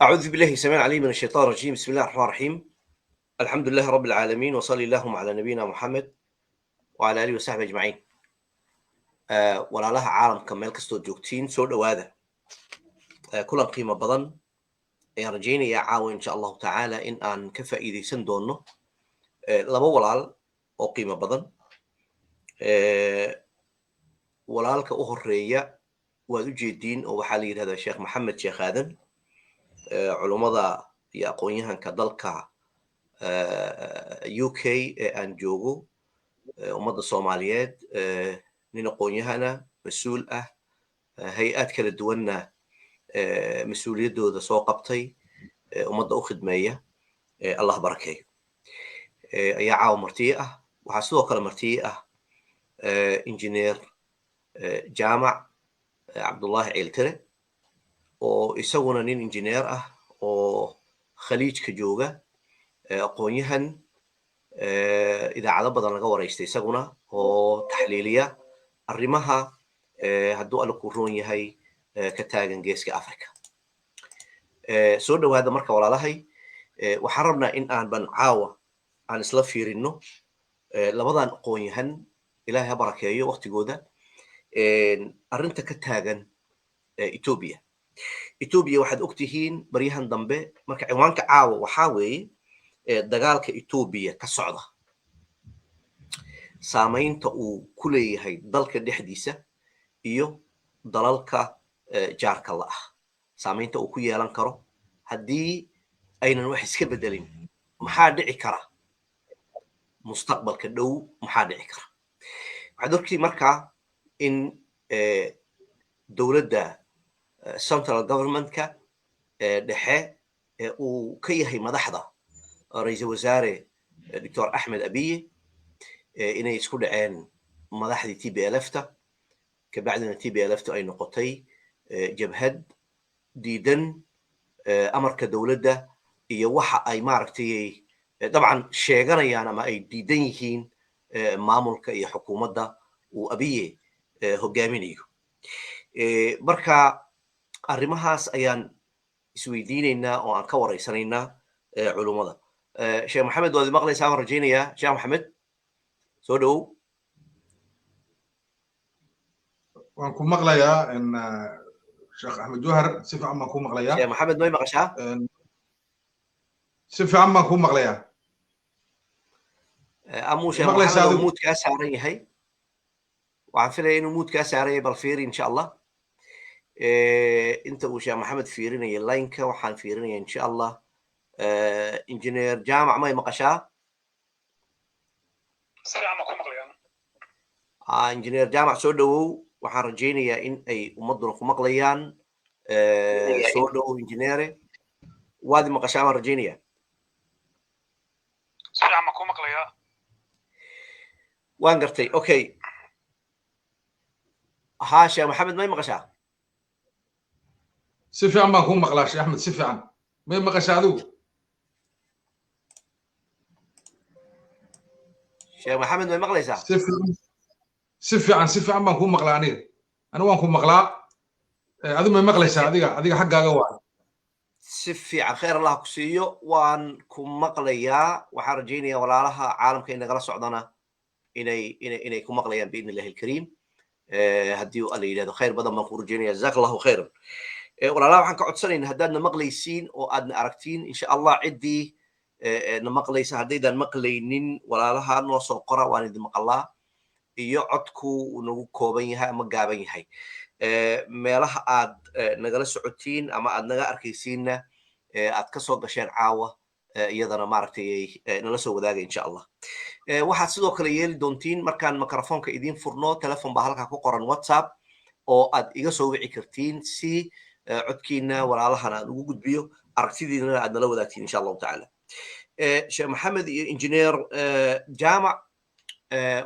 أعوذ بالله السميع العليم من الشيطان الرجيم. بسم الله الرحمن الرحيم. الحمد لله رب العالمين، وصلي اللهم على نبينا محمد وعلى آله وصحبه أجمعين. walaalaha caalamka meel kastoo joogtiin soo dhowaada. kulan qiimo badan ayaan rajaynayaa caawa insha allahu tacaala in aan ka faa'iidaysan doono laba walaal oo qiimo badan. walaalka u horeeya waad u jeediin oo waxaa la yidhahdaa sheekh maxamed sheekh aadan, culummada iyo aqoon-yahanka dalka UK ee aan joogo, ummadda Soomaaliyeed, nin aqoon-yahana, mas-uul ah, hay-ad kala duwanna mas-uuliyaddooda soo qabtay, ummadda u khidmeeya, allah barakeeyo, ayaa caawa martiye ah. waxaa sidoo kale martiye ah injineer jaamac cabdullaahi ciiltire, oo isaguna nin injineer ah oo khaliijka jooga, aqoon-yahan, idaacado badan laga waraystay isaguna, oo taxliiliya arrimaha hadduu alla ku roon yahay ka taagan geeska Africa. soo dhowaada marka walaalahay. waxaan rabnaa in aanban caawa aan isla fiirino labadan aqoon-yahan, ilaahay ha barakeeyo waqtigooda, arrinta ka taagan Ethiopia. Ethiopia waxaad ogtihiin baryahan dambe, marka ciwaanka caawa waxaa weeye dagaalka Ethiopia ka socda, saamaynta uu ku leeyahay dalka dhexdiisa iyo dalalka jaarka la ah, saamaynta uu ku yeelan karo haddii aynan wax iska bedelin. maxaa dhici kara mustaqbalka dhow? maxaa dhici kara? waxaad ogtihiin markaa in dowladda central governmentka dhexe uu ka yahay madaxda ra-iisul wasaare doctor axmed abiye, inay isku dhaceen madaxdii TPLF-ta, kabacdina TPLF-tu ay noqotay jabhad diidan amarka dowladda iyo waxa ay maaragtay dabcan sheeganayaan ama ay diidan yihiin maamulka iyo xukuumadda uu abiye hogaaminayo. marka arrimahaas ayaan isweydiinaynaa oo aan ka waraysanaynaa culummada. sheekh maxamed, waad maqlaysaa waan rajaynayaa. sheekh maxamed, soo dhowow. waan ku maqlayaa sheekh axmed jawhar, si fiican baan ku maqlayaa. sheekh maxamed, may maqashaa? si fiican baan ku maqlayaa. amuu sheekh maxamed oo muud kaa saaran yahay. waxaan filaya inuu muud kaa saaran yahay, bal fiiri insha allah. inta uu sheekh maxamed fiirinaya lineka, waxaan fiirinaya insha allah injineer jaamac, may maqashaa? injineer jaamac, soo dhowow. waxaan rajaynayaa in ay ummadduna ku maqlayaan. soo dhowow injineere, waad maqashaa baan rajaynayaa. waan gartay. okay. ها شيخ محمد ما مقشع؟ سيفي عم نكون مقلا شيخ احمد، سيفي عم ما مقشع ذو شيخ محمد ما مقلا يسا؟ سيفي عم نكون مقلا انا وانكون مقلا هذا ما مقلا يسا، هذيك حقا قوي. سيفي عن خير الله كسيو وانكم مقليا وحرجيني ولا لها عالم كأن غلس عضنا إني كم مقليا بإذن الله الكريم. haddii alla yidhahdo khayr badan baan ku rajaynaya. jazaak allahu khayran. walaalaha waxaan ka codsanayn haddaadna maqlaysiin oo aadna aragtiin insha allah ciddii na maqlaysa, haddaydan maqlaynin walaalaha noo soo qora, waan idin maqalaa, iyo codku uu nagu kooban yahay ama gaaban yahay. meelaha aad nagala socotiin ama aad naga arkaysiinna aad ka soo gasheen caawa, iyadana maaragtay nala soo wadaaga insha allah. waxaad sidoo kale yeeli doontiin markaan mikrofoonka idiin furno, telefon baa halkaa ku qoran WhatsApp oo aad iga soo wici kartiin si codkiina walaalahana aan ugu gudbiyo aragtidiina aad nala wadaagtiin insha allahu tacaala sheekh maxamed iyo injineer jaamac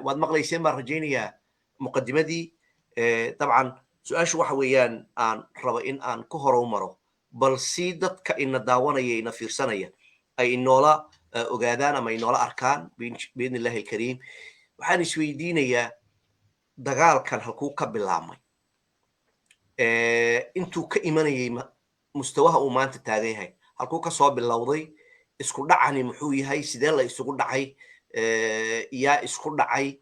waad maqlayseen baan rajaynayaa muqadimadii dabcan su-aashu waxa weeyaan aan rabo in aan ku horow maro bal si dadka ina daawanaya ina fiirsanaya ay inoola ogaadaan ama inoola arkaan biidni illahi alkariim waxaan isweydiinayaa dagaalkan halkuu ka bilaabmay intuu ka imanayay mustawaha uu maanta taagan yahay halkuu ka soo bilowday isku dhacani muxuu yahay sidee la isugu dhacay yaa isku dhacay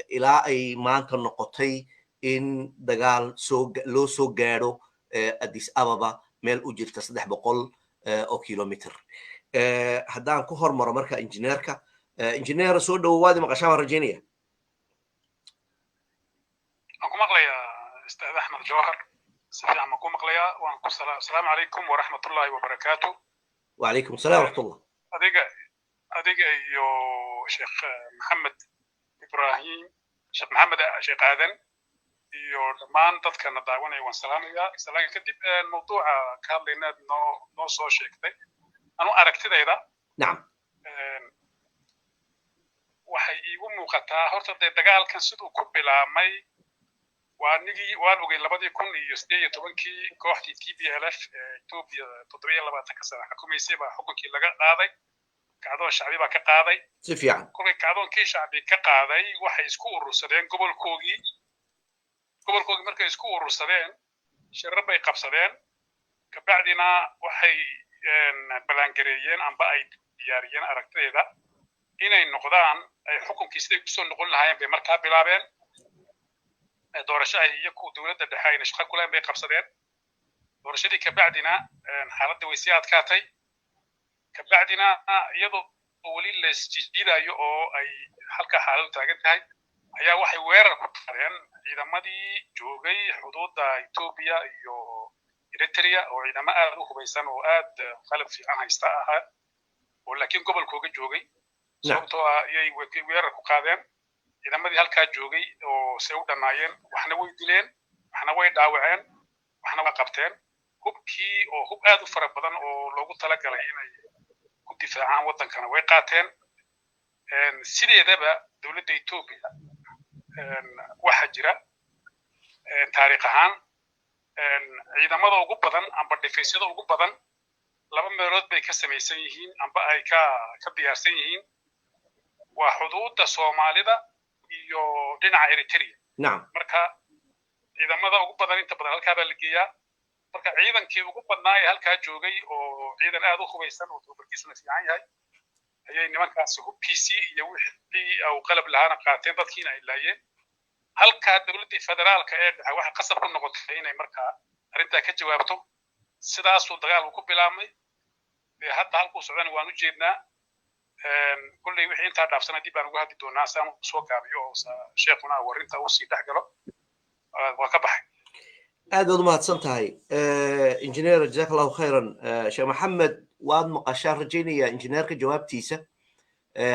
ilaa ay maanta noqotay in dagaal loo soo gaadho addis ababa meel u jirta 300 oo kilomitr haddaan ku hormaro marka injineerka injineer soo dhowaadi maqashaa waan rajaynaya waan ku maqlayaa ustaad axmed jawhar si fiican baan ku maqlayaa waan ku asalaamu calaykum waraxmatullaahi wabarakaatu وعليكم السلام ورحمة الله adiga iyo sheekh maxamed ibrahim sheekh maxamed sheekh aadan iyo dhammaan dadkana daawanaya waan salaamayaa salaam kadib mawduuca ka hadlayna noo soo sheegtay anu aragtidayda nacam waxay iigu muuqataa horta dee dagaalkan siduu ku bilaabmay waan ogay 2018 kooxdii TPLF Ethiopia 27 sano xukumaysay baa xukunkii laga qaaday kacdoon shacbi baa ka qaaday si fiican kulay kacdoonkii shacbi ka qaaday waxay isku urursadeen gobolkoogii markay isku urursadeen shirar bay qabsadeen kabacdina waxay balangareeyeen amba ay diyaariyeen aragtideeda inay noqdaan ay xukunkii siday kusoo noqon lahaayeen bay markaa bilaabeen doorasho ay iyagu dowladda dhexe ayna shaqo ku lahayn bay qabsadeen doorashadii kabacdina xaaladda way sii adkaatay kabacdina iyadoo weli la isjiidayo oo ay halka xaaladu taagan tahay ayaa waxay weerar ku qaadeen ciidamadii joogay xuduudda Ethiopia iyo Eritrea oo ciidamo aad u hubaysan oo aad qalab fiican haysta ahaa oo laakiin gobolkooga joogay sababtoo ah ayay weerar ku qaadeen ciidamadii halkaa joogay oo say u dhamaayeen waxna way dileen waxna way dhaawaceen waxna way qabteen hubkii oo hub aad u fara badan oo loogu talagalay inay ku difaacaan waddankana way qaateen sideedaba dowladda Ethiopia waxa jira taariikh ahaan ciidamada ugu badan amba dhifaysyada ugu badan laba meelood bay ka samaysan yihiin amba ay ka diyaarsan yihiin waa xuduudda Soomaalida iyo dhinaca Eritrea nacam marka ciidamada ugu badan inta badan halkaa baa la geeyaa marka ciidankii ugu badnaa ee halkaa joogay oo ciidan aad u hubaysan oo tababarkiisuna fiican yahay ayay nimankaasi hubkiisii iyo wixii uu qalab lahaana qaateen dadkiina ay laayeen halkaa dowladdii federaalka ee dhexe waxa qasab ku noqotay inay markaa arrintaa ka jawaabto sidaasuu dagaalku ku bilaabmay hadda halkuu socdana waan u jeednaa kulley wixii intaa dhaafsanaa dib baan uga hadli doonaa saan soo gaabiyo oo sheekhuna warinta uu sii dhex galo waa ka baxay aad baad u mahadsan tahay injineer jazaak allahu khayran sheekh maxamed waad maqashaan rajaynaya injineerka jawaabtiisa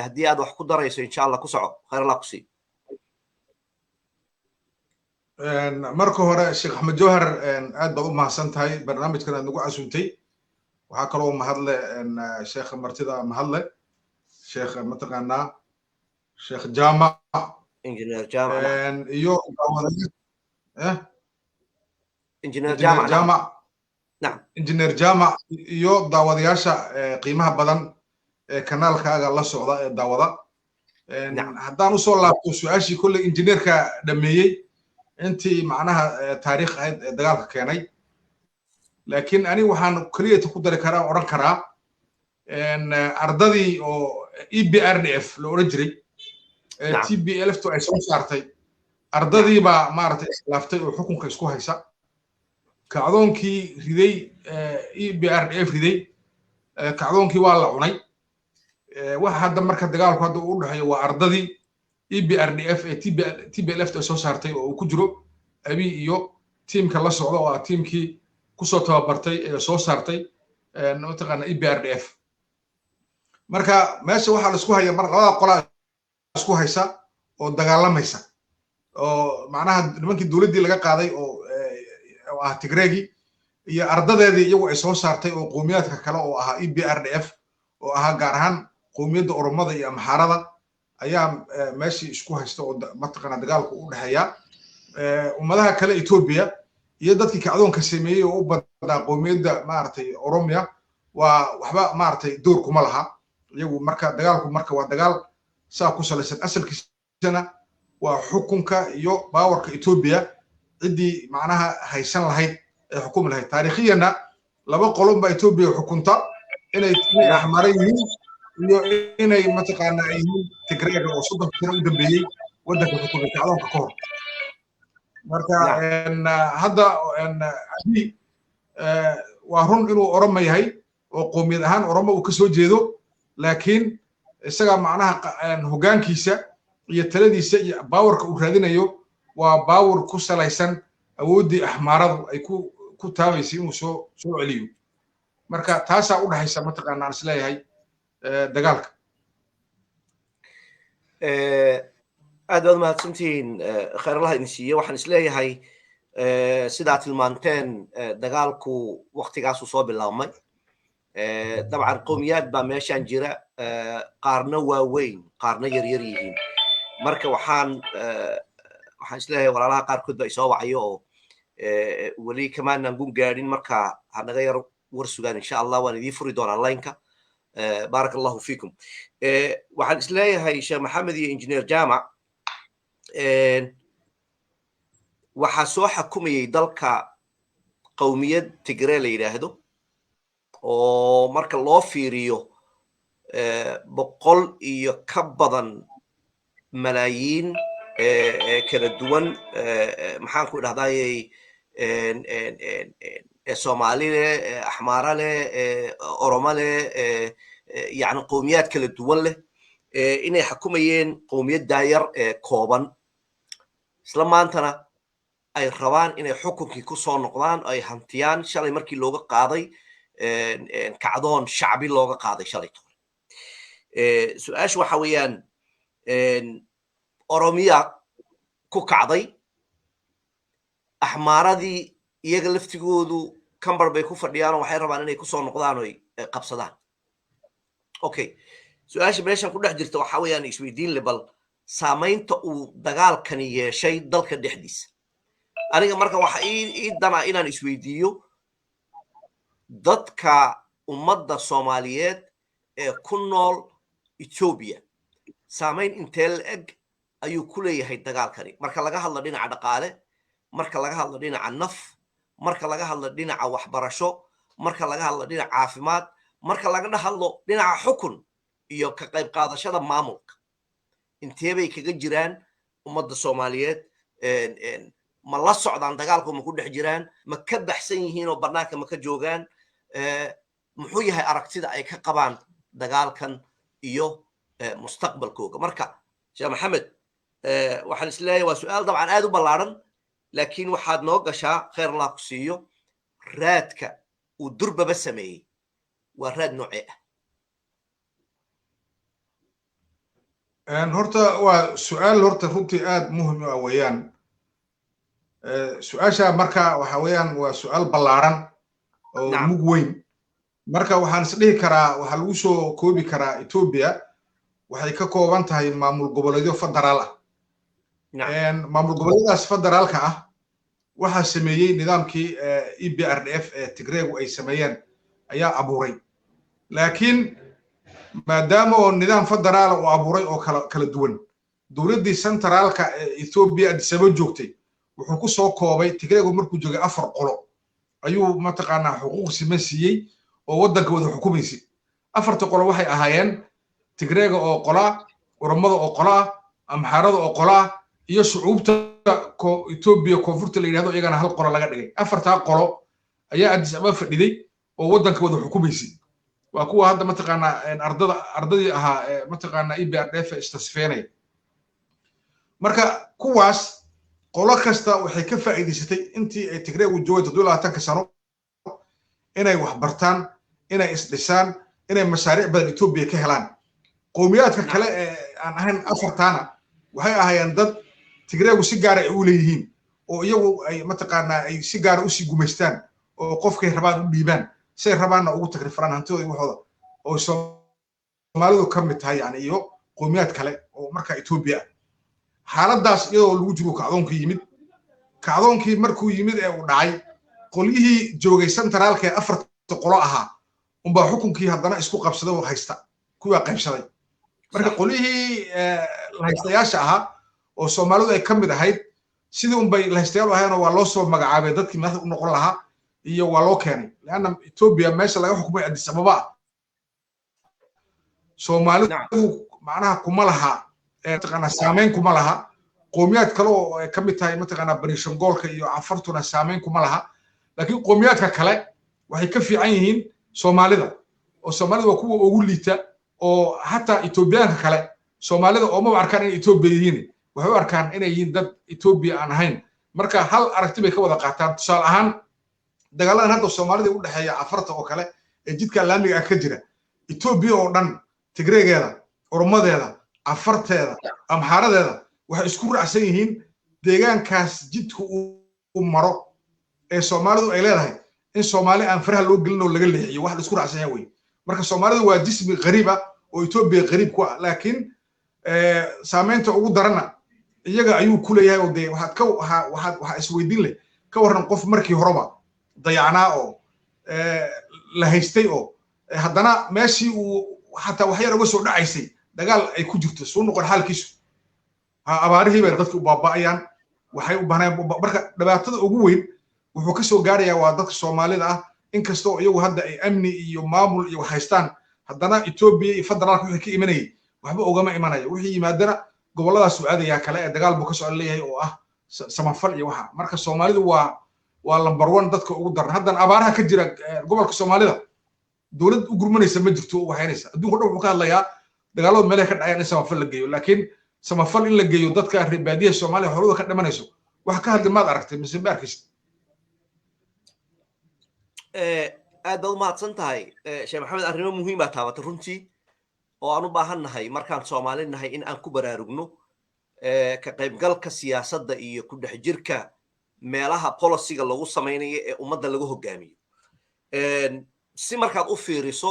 haddii aad wax ku darayso insha allah ku soco khayr allah ku sii marka hore sheekh axmed jawhar aad baad u mahadsan tahay barnaamijkan aad nagu casuuntay waxaa kaloo mahadle sheekh martida mahadle sheekh mataqaanaa sheekh jaamac injineer jaamac iyo injineer jaamac nacam injineer jaamac iyo daawadayaasha qiimaha badan ee kanaalkaaga la socda ee daawada haddaan usoo laabto su-aashii kolley injineerka dhameeyey intii macnaha taariikh ahayd ee dagaalka keenay laakiin ani waxaan keliyata ku dari karaa odhan karaa ardadii oo EPRDF la odhan jiray TPLF to ay soo saartay ardadii baa maaragtay islaaftay oo xukunka isku haysa kacdoonkii riday EPRDF riday kacdoonkii waa la cunay waxa hadda marka dagaalku hadda u dhaxeeyo waa ardadii EPRDF ee TPLF to soo saartay oo ku jiro abi iyo tiimka la socda oo tiimkii ku soo tababartay ee soo saartay mataqaana EPRDF marka meesha waxa la isku haya mar labada qolaa isku haysa oo dagaalamaysa oo macnaha nimankii dawladdii laga qaaday oo ah Tigreegi iyo ardadeedii iyagu ay soo saartay oo qowmiyaadka kale oo ahaa EPRDF oo ahaa gaar ahaan qowmiyadda Oromada iyo Amxaarada ayaa meeshii isku haysta oo mataqaana dagaalku u dhaxeeya ummadaha kale Ethiopia iyo dadkii kacdoonka sameeyay oo u badnaa qowmiyadda maartay Oromia waa waxba maartay door kuma laha iyagu marka dagaalku marka waa dagaal saa ku salaysan asalkiisana waa xukunka iyo baawarka Ethiopia cidii macnaha haysan lahayd ee xukum lahayd taariikhiyana laba qolon ba Ethiopia xukunta inay axmar yihiin iyo inay mataqaana ay Tigreega oo soddon sano u dambeeyay wadanka xukumay kacdoonka ka hor marka hadda waa run inuu Oromo yahay oo qowmiyad ahaan Oromo uu ka soo jeedo laakiin isaga macnaha hoggaankiisa iyo taladiisa iyo baawarka uu raadinayo waa baawar ku salaysan awoodii axmaaradu ay ku taabaysay inuu soo celiyo marka taasaa u dhaxaysa mataqaana aan isleeyahay dagaalka aad baad mahadsantihiin khayr allah idin siiye waxaan isleeyahay sidaa tilmaanteen dagaalku waqtigaasuu soo bilaabmay dabcan qowmiyaad baa meeshaan jira qaarna waaweyn qaarna yaryar yihiin marka waxaan isleeyahay walaalaha qaarkood baa isoo wacayo oo weli kamaanaan gun gaadhin marka hanaga yar war sugaan insha allah waan idiin furi doonaa lineka بارك الله فيكم waxaan isleeyahay sheekh maxamed iyo injineer jaamac waxaa soo xukumayay dalka qowmiyad Tigray la yiraahdo oo marka loo fiiriyo boqol iyo ka badan malaayiin kala duwan maxaan ku idhahdaayey Soomaali leh Axmaara leh Oromo leh يعني قوميات كلا duwan leh inay xukumayeen qowmiyad daayar kooban isla maantana ay rabaan inay xukunkii ku soo noqdaan ay hantiyaan shalay markii looga qaaday kacdoon shacbi looga qaaday shalay su'aashu waxa weeyaan Oromiya ku kacday axmaaradii iyaga laftigoodu kambar bay ku fadhiyaan waxay rabaan inay ku soo noqdaan oo qabsadaan okay su'aasha meeshan ku dhex jirta waxa weeyaan isweydiin lebal saamaynta uu dagaalkani yeeshay dalka dhexdiisa aniga marka waxa ii dana inaan isweydiiyo dadka ummadda Soomaaliyeed ee ku nool Ethiopia saamayn intee le'eg ayuu ku leeyahay dagaalkani marka laga hadlo dhinaca dhaqaale marka laga hadlo dhinaca naf marka laga hadlo dhinaca waxbarasho marka laga hadlo dhinaca caafimaad marka laga hadlo dhinaca xukun iyo ka qayb qaadashada maamulka intee bay kaga jiraan ummadda Soomaaliyeed ma la socdaan dagaalku ma ku dhex jiraan ma ka baxsan yihiin oo barnaamijka ma ka joogaan muxuu yahay aragtida ay ka qabaan dagaalkan iyo mustaqbalkooda marka sheekh maxamed waxaan isleeyahay waa su'aal dabcan aad u ballaaran laakiin waxaad noo gashaa khayr allah ku siiyo raadka uu durbaba sameeyey waa raad noocee horta waa su'aal horta runtii aad muhiim ah weeyaan su'aasha marka waxa weeyaan waa su'aal ballaaran oo mug weyn marka waxaan is dhihi karaa waxa lagu soo koobi karaa Ethiopia waxay ka kooban tahay maamul goboleedyo federaal ah maamul goboleedaas federaalka ah waxa sameeyay nidaamkii EPRDF ee Tigreegu ay sameeyeen ayaa abuuray laakiin maadaama oo nidaam federaal oo abuuray oo kala duwan dawladdii centraalka Ethiopia Addis Ababa joogtay wuxuu ku soo koobay Tigreegu markuu joogay 4 qolo ayuu mataqaanaa xuquuq siiyay oo wadanka wada xukumaysay 4 qolo waxay ahaayeen Tigreega oo qola Oromada oo qola Amxaarada oo qola iyo shucuubta Ethiopia koonfurta la yiraahdo iyagana hal qolo laga dhigay 4 qolo ayaa Addis Ababa fadhiday oo wadanka wada xukumaysay waa kuwa hadda mataqaanaa ardadii ahaa mataqaanaa EPRDF istasfeenay marka kuwaas qolo kasta waxay ka faa'iideysatay intii ay Tigreegu joogay 20 sano inay wax bartaan inay isdhisaan inay mashaariic badan Ethiopia ka helaan qowmiyaadka kale ee aan ahayn afartaana waxay ahaayeen dad Tigreegu si gaar ah u leeyihiin oo iyagu ay mataqaanaa ay si gaar ah u sii gumaystaan oo qofkay rabaan u dhiibaan say rabaanna ugu takrifraan hantidooda waxooda oo Soomaalidu ka mid tahay yani iyo qowmiyad kale oo marka Ethiopia xaaladaas iyadoo lagu jiro kacdoonkii markuu yimid ee uu dhacay qolyihii joogay centraalka ee afarta qolo ahaa unbaa xukunkii haddana isku qabsaday oo haysta kuwa qaybsaday marka qolyihii lahaystayaasha ahaa oo Soomaalidu ay ka mid ahayd sidii unbay lahaystayaal ahaayeen waa loo soo magacaabay dadkii madaxda u noqon lahaa iyo waa loo keenay laana Ethiopia meesha laga xukumay Addis Ababa Soomaalidu macnaha kuma laha taqana saameyn kuma laha qowmiyad kale oo ka mid tahay mataqana Bariishangolka iyo Afartuna saameyn kuma laha laakiin qowmiyadka kale waxay ka fiican yihiin Soomaalida oo Soomaalidu waa kuwa ugu liita oo hatta Ethiopiaanka kale Soomaalida oo ma arkaan in Ethiopia yihiin waxay u arkaan inay yihiin dad Ethiopia aan ahayn marka hal aragti bay ka wada qaataan tusaale ahaan dagaaladan hadda Soomaalida u dhaxeeya afarta oo kale ee jidka laamiga ka jira Ethiopia oo dhan Tigreegeeda Oromadeeda afarteeda Amxaaradeeda waxay isku raacsan yihiin deegaankaas jidku uu maro ee Soomaalidu ay leedahay in Soomaali aan faraha loo gelin oo laga leexiyo wax isku raacsan yahay way marka Soomaalidu waa jismi qariib ah oo Ethiopia qariib ku ah laakiin saameynta ugu darana iyaga ayuu ku leeyahay oo waxa isweydiin leh ka waran qof markii horeba dayacnaa oo la haystay oo haddana meeshii uu hatta wax yar uga soo dhacaysay dagaal ay ku jirto soo noqon xaalkiisu abaarihii bay dadku u baaba'ayaan waxay u baahnaan marka dhibaatada ugu weyn wuxuu ka soo gaarayaa waa dadka Soomaalida ah inkastoo iyagu hadda ay amni iyo maamul iyo haystaan haddana Ethiopia iyo federaalka wixii ka imanayay waxba ugama imanayo wixii yimaadana goboladaas u aadaya kale ee dagaal buu ka soo leeyahay oo ah samafal iyo waxa marka Soomaalidu waa number 1 dadka ugu daran haddan abaaraha ka jira gobolka Soomaalida dawlad u gurmanaysa ma jirto oo waxaynaysa adduunka dhan wuxuu ka hadlayaa dagaalada meelaha ka dhacayaan in samafal la geeyo laakiin samafal in la geeyo dadka reer baadiyaha Soomaaliya xooluhu ka dhimanayso wax ka hadli maad aragtay mise baarkiis aad baad mahadsan tahay Sheekh Maxamed arrimo muhiim ah taabatay runtii oo aan u baahannahay markaan Soomaali nahay in aan ku baraarugno ka qaybgalka siyaasadda iyo ku dhex jirka meelaha policy-ga lagu samaynayo ee ummadda lagu hogaamiyo si markaad u fiiriso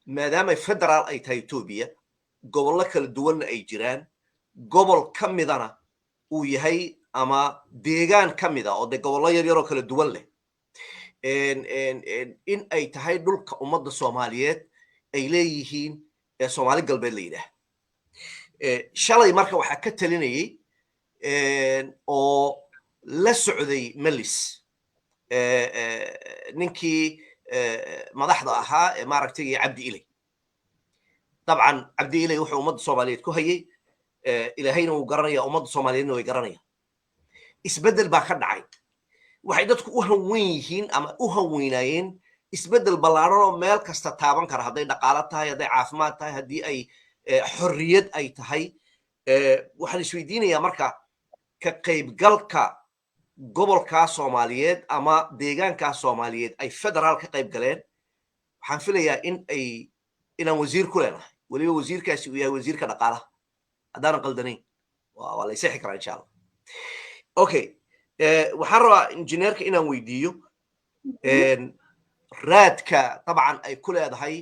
maadaama federaal ay tahay Ethiopia gobollo kala duwan ay jiraan gobol ka midana uu yahay ama deegaan ka mid ah oo gobollo yar yar oo kala duwan leh in ay tahay dhulka ummadda Soomaaliyeed ay leeyihiin Soomaali galbeed la yiraahdo shalay marka waxa ka talinayay oo la socday Melis ninkii madaxda ahaa ee maaragtay Cabdi Ilay طبعا Cabdi Ilay wuxuu ummadda Soomaaliyeed ku hayay ilaahayna uu garanaya ummadda Soomaaliyeedna way garanayaan isbedel baa ka dhacay waxay dadku u hanweyn yihiin ama u hanweynayeen isbedel ballaaran oo meel kasta taaban kara hadday dhaqaale tahay hadday caafimaad tahay haddii ay xorriyad ay tahay waxaan isweydiinayaa marka ka qaybgalka gobolka Soomaaliyeed ama deegaanka Soomaaliyeed ay federaal ka qayb galeen waxaan filayaa inaan wasiir ku leenahay waliba wasiirkaasi uu yahay wasiirka dhaqaalaha haddaan qaldanayn waa la isixi karaa insha Allah okay waxaan rabaa injineerka inaan weydiiyo raadka طبعا ay ku leedahay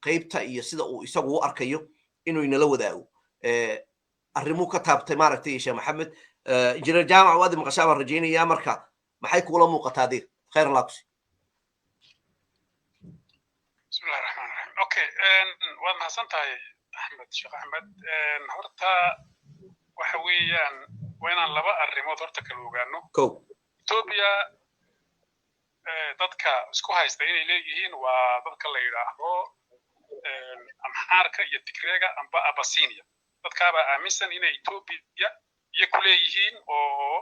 qaybta iyo sida uu isagu u arkayo inuu inala wadaago arrimo ka taabtay maaragtay Sheekh Maxamed injineer jaamac waad maqashaa rajaynaya marka maxay kula muuqataa dir khayr Allah ku bismillaahir rahmaanir rahiim okay waad mahadsantahay Axmed Sheekh Axmed horta waxa weeyaan waa inaan laba arrimood horta kala ogaano Ethiopia dadka isku haysta inay leeyihiin waa dadka la yiraahdo Amxaarka iyo Tigreega amba Abyssinia dadka baa aaminsan inay Ethiopia iyo ku leeyihiin oo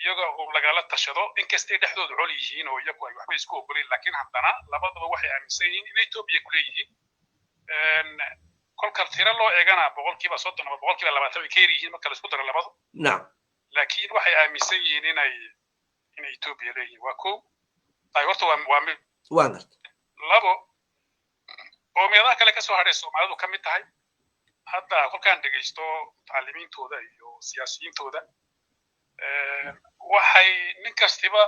iyaga oo lagala tashado inkastay dhexdooda col yihiin oo iyagu ay waxba isku ogoleen laakiin haddana labadaba waxay aaminsan yihiin inay Ethiopia ku leeyihiin kolka tiro loo eegana 30% ama 20% ay ka yihiin marka la isku daro labadu laakiin waxay aaminsan yihiin inay Ethiopia leeyihiin waa ko ay horta waa labo oo meelaha kale ka soo hadhay Soomaalidu ka mid tahay hadda kolkaan dhageysto tacliimintooda iyo siyaasiyintooda waxay nin kastiba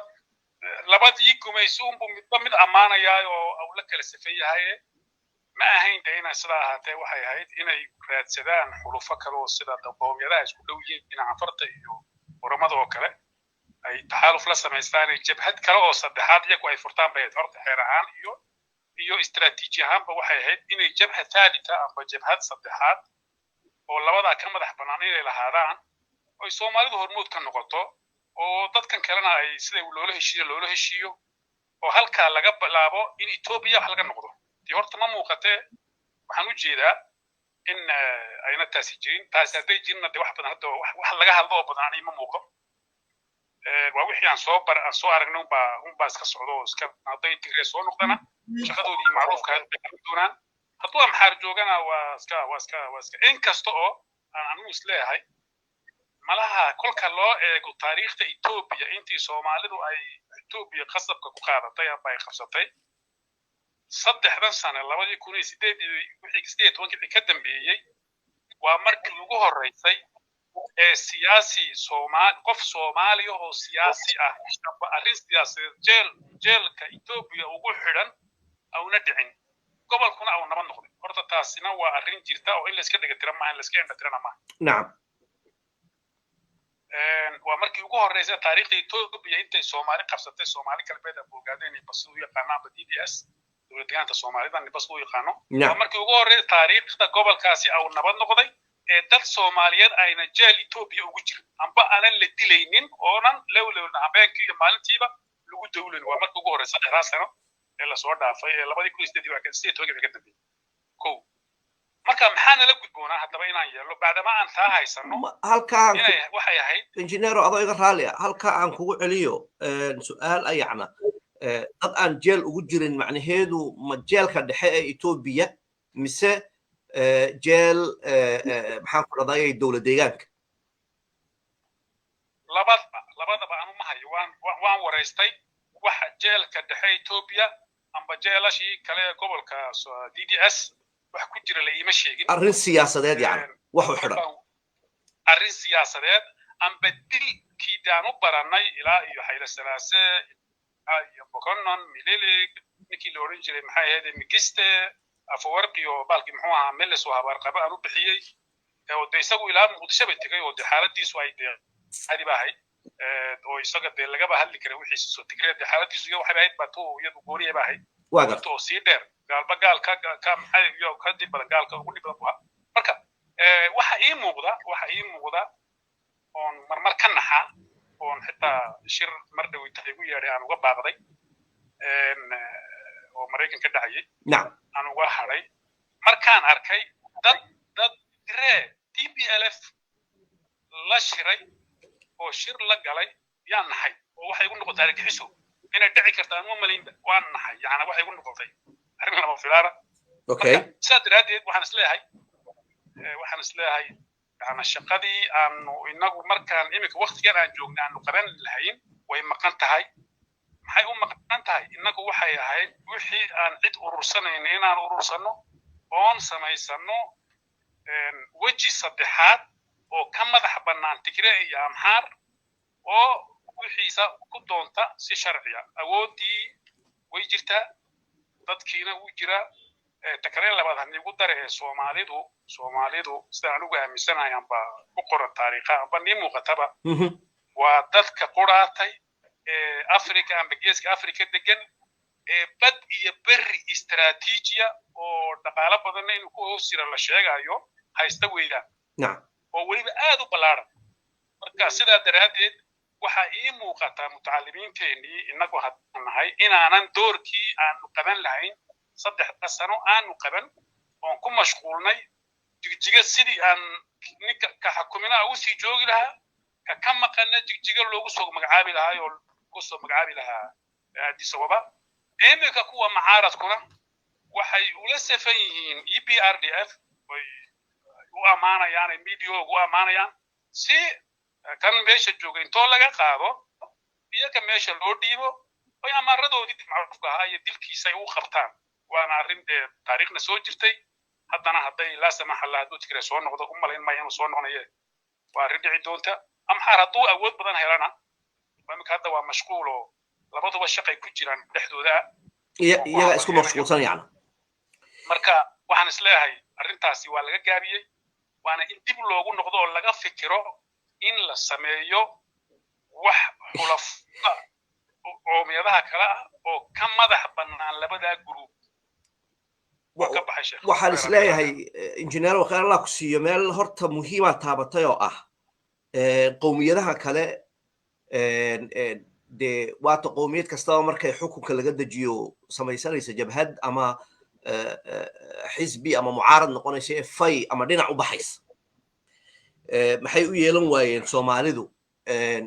labadii gumaysuun buu midba mid ammaanayaa oo uu la kala safan yahay ma ahayn de inay sidaa ahaatee waxay ahayd inay raadsadaan xulufo kale oo sida qowmiyadaha isku dhow yihiin dhinaca farta iyo oramada oo kale ay taxaaluf la samaystaan jabhad kale oo saddexaad iyagu ay furtaan bay horta xeer ahaan iyo istiraatiiji ahaanba waxay ahayd inay jabha thaalita amba jabhad saddexaad oo labadaa ka madax bannaan inay lahaadaan oy soomaalidu hormuud ka noqoto oo dadkan kalena ay sida loola heshiiyo oo halkaa laga bilaabo in Ethiopia wax laga noqdo tii horta ma muuqatee waxaan u jeedaa in ayna taasi jirin taasi hadday jirna de wax badan hadda wax laga hadlo oo badan anay ma muuqo waa wixii aan soo aragnay unbaa iska socdo oo iska hadday tigre soo noqdana shaqadoodii macruufka ahayd bay qaban doonaan hadduu amxaar joogana waa iska in kasta oo aan anigu isleeyahay malaha kolka loo eego taariikhda Ethiopia intii Soomaalidu ay Ethiopia qasabka ku qaadatay amba ay qabsatay 3 sano 2018 ka dambeeyay waa markii ugu horeysay ee siyaasi qof Soomaali oo siyaasi ah amba arrin siyaasadeed jeelka Ethiopia ugu xidhan awna dhicin gobolkuna aw nabad noqday horta taasina waa arrin jirta oo in la iska dhigatira ma la iska indhatirana ma nacam waa markii ugu horeysay taariikhda Ethiopia intay Soomaali qabsatay Soomaali galbeed ay bogaadeen in bas u yaqaanaan DDS dowladda Soomaalida in bas u yaqaano waa markii ugu horeysay taariikhda gobolkaasi aw nabad noqday ee dad Soomaaliyeed ayna jeel Ethiopia ugu jirin amba aanan la dilaynin oonan lawlawna habeenkii iyo maalintiiba lagu dawlan waa markii ugu horeysay 3 sano ee la soo dhaafay 2018 ka dambeeyay ko marka maxaana la gudboonaa haddaba inaan yeelo bacdama aan taa haysano halkaan waxay ahayd injineero adoo iga raali halka aan kugu celiyo su'aal ayacna dad aan jeel ugu jirin macnaheedu ma jeelka dhexe ee Ethiopia mise jeel maxaan ku raday dawlad deegaanka labadaba aanu ma hayo waan wareystay waxa jeelka dhexe Ethiopia amba jeelashii kale gobolka DDS wax ku jira la ima sheegin arrin siyaasadeed yani wax u xidhan arrin siyaasadeed amba dilkii daanu baranay ilaa iyo Hayle Salaase iyo Bokonon Milele ninkii la oran jiray maxay ahayd Migiste Afwerqi oo balki muxuu ahaa Meles oo habar qaba aanu bixiyay oo de isagu ilaa Muqdisho bay tagay oo de xaaladiisu ay hadi baahay oo isaga de laga hadli karay wixii soo tigreed xaaladiisu iyo waxay ahayd baato iyadu gooriye baahay oo si dheer galba gaalka ka maxay iyo ka dib badan gaalka ugu dib badan marka waxa ii muuqda oo marmar ka naxa oo xitaa shir mar dhaw intay ugu yeeray aan uga baaqday oo Mareykan ka dhacay aan uga haray markaan arkay dad TPLF la shiray oo shir la galay yaan nahay oo waxay ugu noqotay argagixiso inay dhici kartaan ma malaynba waan nahay yaana waxay ugu noqotay arrin lama filaana okay sadaradeed waxaan isleeyahay yaana shaqadii aanu inagu markaan imika waqtigan aan joogna aanu qaban lahayn way maqan tahay maxay u maqan tahay inagu waxay ahayd wixii aan cid urursanayn inaan urursano oon samaysano weji saddexaad oo ka madax bannaan Tigray iyo Amxaar oo wixiisa ku doonta si sharciya awoodii way jirtaa dadkiina uu jira takreen labaad hadii ugu daray Soomaalidu sida aan ugu aaminsanahay amba ku qoran taariikha amba ni muuqataba waa dadka quraatay Afrika amba geeska Afrika degan bad iyo berri istiraatiijiya oo dhaqaale badan inuu ku hoosira la sheegayo haysta weeyaan oo waliba aad u ballaaran marka sidaa daraadeed waxa ii muuqata mutacallimiinteennii inagu hadnahay inaanan doorkii aanu qaban lahayn 3 sano aanu qaban oon ku mashquulnay jigjiga sidii aan ninka ka xukuminaa u sii joogi lahaa ka maqana jigjiga loogu soo magacaabi lahaa oo ku soo magacaabi lahaa Addis Ababa imika kuwa macaaradkuna waxay ula safan yihiin EPRDF way u amaanayaan media ugu amaanayaan si kan meesha jooga intoo laga qaado iyaga meesha loo dhiibo way amaaradoodii macruufka ah iyo dilkiisa ay u qabtaan waana arrin taariikhna soo jirtay haddana hadday la samax Allah haduu Tigray soo noqdo umalayn ma inuu soo noqonayo waa arrin dhici doonta Amxaar hadduu awood badan helana imika hadda waa mashquul oo labaduba shaqay ku jiraan dhexdooda iyaga isku mashquulsan yani marka waxaan isleeyahay arrintaasi waa laga gaabiyey waana in dib loogu noqdo oo laga fikiro in la sameeyo wax xulaf qoomiyadaha kale ah oo ka madax bannaan labadaa group waxaan isleeyahay injineer wakheer allah ku siiyo meel horta muhiima taabatay oo ah qowmiyadaha kale dee waata qowmiyad kastaba markay xukunka laga dejiyo samaysanaysa jabhad ama xisbi ama mucaarad noqonaysa ee fay ama dhinac u baxaysa maxay u yeelan waayeen soomaalidu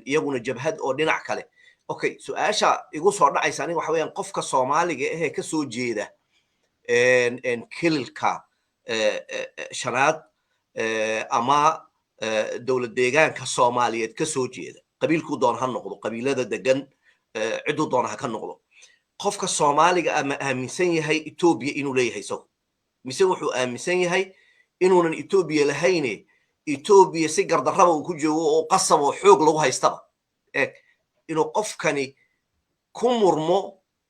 iyaguna jabhad oo dhinac kale okay su-aasha igu soo dhacaysa aniga waxa weeyaan qofka soomaaliga ahee ka soo jeeda kililka shanaad ama dowlad deegaanka soomaaliyeed ka soo jeeda qabiilkuu doona ha noqdo qabiilada degan cidduu doona ha ka noqdo qofka soomaaliga ama aaminsan yahay etoobiya inuu leeyahay isagu mise wuxuu aaminsan yahay inuunan etoobiya lahayne etoobiya si gardarraba uu ku joogo oo qasab oo xoog lagu haystaba eeg inuu qofkani ku murmo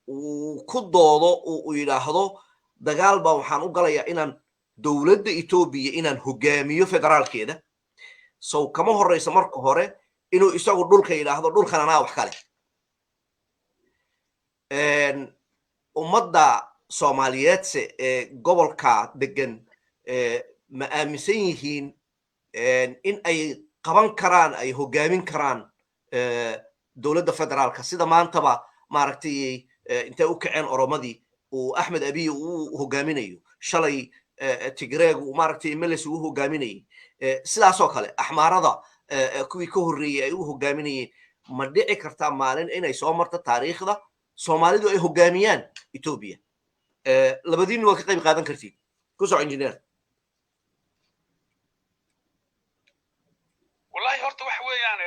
uu ku doodo uu yidhaahdo dagaal baa waxaan u galayaa inaan dowladda etoobiya inaan hogaamiyo federaalkeeda sow kama horreysa marka hore inuu isagu dhulka yidhaahdo dhulkan anaa wax kale ummadda soomaaliyeedse ee gobolka degan ma aaminsan yihiin in ay qaban karaan ay hogaamin karaan dowladda federaalka sida maantaba maaragtay intay u kaceen oromadii uu axmed abiy uu hogaaminayo shalay tigreegu maaragtay meles uu hogaaminayay sidaasoo kale axmaarada kuwii ka horreeyey ay u hogaaminayeen ma dhici kartaa maalin inay soo marto taariikhda soomaalidu ay hogaamiyaan etoobiya labadiinna waa ka qayb qaadan kartiin ku soco injineer wallahi horta waxa weeyaan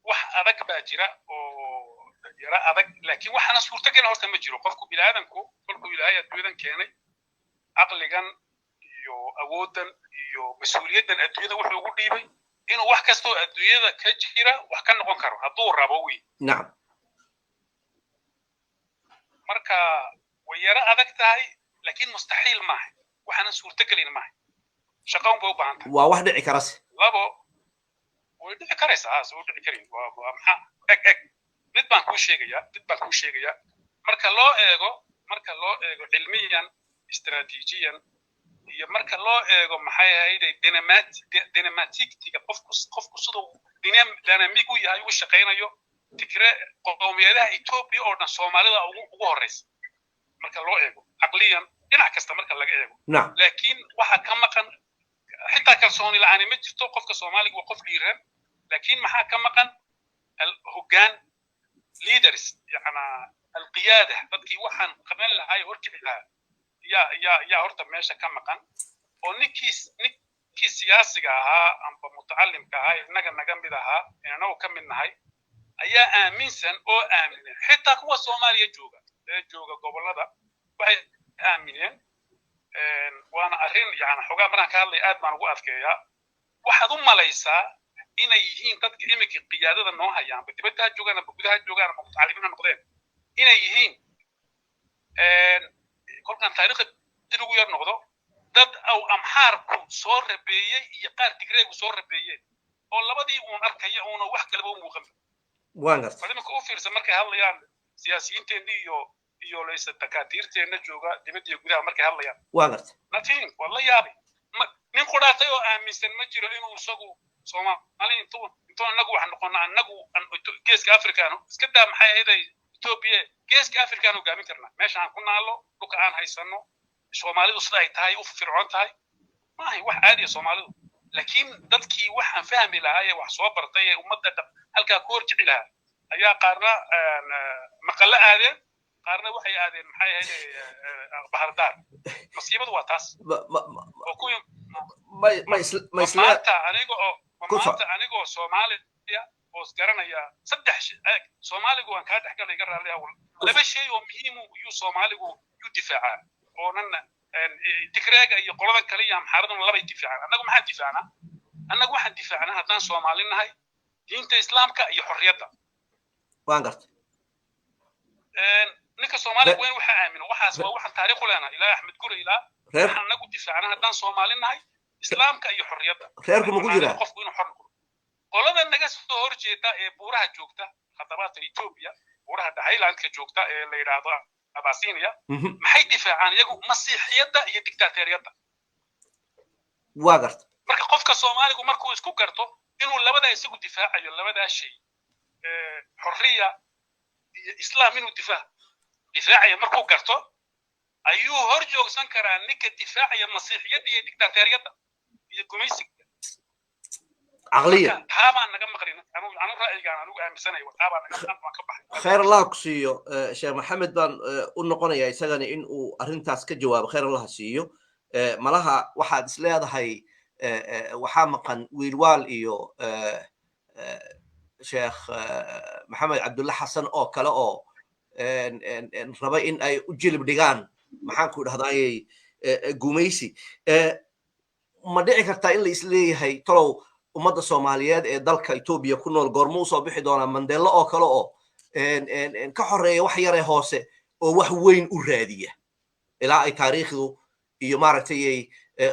wax adag baa jira oo yara adag laakiin waxaana suurtagal horta ma jiro qofku bini'aadanku kolkuu ilaahay adduunyadan keenay caqligan iyo awooddan iyo mas-uuliyaddan adduunyada wuxuu ugu dhiibay inuu wax kastoo adduunyada ka jira wax ka noqon karo hadduu rabo wey nacam marka way yara adag tahay laakiin mustaxiil maaha waxaana suurtagelin maaha shaqoon bay u baahan tahay waa wax dhici karase labo way dhici karaysaa soo dhici karin waa maxaa eg mid baan kuu sheegayaa marka loo eego cilmiyan istaraatiijiyan iyo marka loo eego maxay ahayd dynamatictiga qofku siduu dynamic u yahay ugu shaqaynayo tikre qowmiyadaha etoobiya oo dhan soomaalida ugu horreysa marka loo eego caqliyan dhinac kasta marka laga eego laakiin waxa ka maqan xitaa kalsooni la'aani ma jirto qofka soomaaliga waa qof dhiiran laakiin maxaa ka maqan hoggaan leaders yana alqiyaada dadkii waxaan qaban lahaa horkici lahaa yaa horta meesha ka maqan oo ninkii siyaasiga ahaa amba mutacallimka ahaa innaga naga mid ahaa inagu ka mid nahay ayaa aaminsan oo aaminen xitaa kuwa soomaaliya jooga gobollada waxay aamineen waana arrin yani xogaa markaan ka hadlaya aad baan ugu adkeeyaa waxaad u malaysaa inay yihiin dadka iminka qiyaadada noo hayaanba dibadda ha joogaan amba gudaha joogaan amba mutacallimiin ha noqdeen inay yihiin kolkaan taariikhda dib ugu yar noqdo dad aw amxaarku soo rabeeyey iyo qaar tigreegu soo rabeeyeen oo labadii uun arkaya uuna wax kaleba u muuqan iminka u fiirsan markay hadlayaan siyaasiyiinteenna iyo laysa dakaatiirteenna jooga dibadda iyo gudaha markay hadlayaan natiin waa la yaabay nin qudhaatay oo aaminsan ma jiro inuu isagu soomaali intuu inagu wax noqono annagu geeska afrikaanu iska daa maxay ahayd etoobiya geeska afrikaanu hogaamin karnaa meesha aan ku naallo dhulka aan haysanno soomaalidu sida ay tahay u fircoon tahay maahay wax caadiya soomaalidu laakiin dadkii waxaan fahmi lahaa ee wax soo bartay ee ummadda halkaa ku horjici lahaa ayaa qaarna maqallo aadeen qaarna waxay aadeen maxay ahayd bahardaar masiibadu waa taas oo kuwii maanta anigoo soomaaliya oo garanaya saddex soomaaligu waan kaa dhex galay iga raalliya laba shay oo muhiim yuu soomaaligu yuu difaacaa oonan tigreega iyo qoladan kale iyo amxaaraduna labay difaacaan annagu maxaan difaacnaa annagu waxaan difaacnaa haddaan soomaali nahay diinta islaamka iyo xorriyadda وانقرت ninka Soomaaliga weyn waxa aamino waxaas waa waxan taariikh u leena ilaa Axmed Guri ilaa waxaan nagu difaacana haddaan Soomaali nahay islaamka iyo xorriyadda reerku ma ku jira qofku inuu xor noqdo qolada naga soo horjeeda ee buuraha joogta khadaraadka Ethiopia buuraha Highlandka joogta ee la yiraahdo Abyssinia maxay difaacaan iyagu masiixiyadda iyo dictatoriyadda واقرت marka qofka Soomaaligu markuu isku garto inuu labada isagu difaacayo labada shay xorriya iyo islaam inuu difaacayo markuu garto ayuu hor joogsan karaa ninka difaacaya masiixiyadda iyo dictatoriyadda iyo gumaysiga عقلية taabaan naga maqrin anu ra'yigaan anigu aaminsanahay taabaan naga ka baxay خير الله كسيو شيخ محمد بان ونقونيا isagana in uu arintaas ka jawaabo خير الله siiyo malaha waxaad isleedahay waxaa maqan wiilwaal iyo sheekh maxamed cabdulla xasan oo kale oo raba in ay u jilib dhigaan maxaan ku dhahdaayay gumaysi ma dhici kartaa in la isleeyahay talow ummadda Soomaaliyeed ee dalka Itoobiya ku nool goorma u soo bixi doona Mandela oo kale oo ka xoreeya wax yar ee hoose oo wax weyn u raadiya ilaa ay taariikhdu iyo maaragtay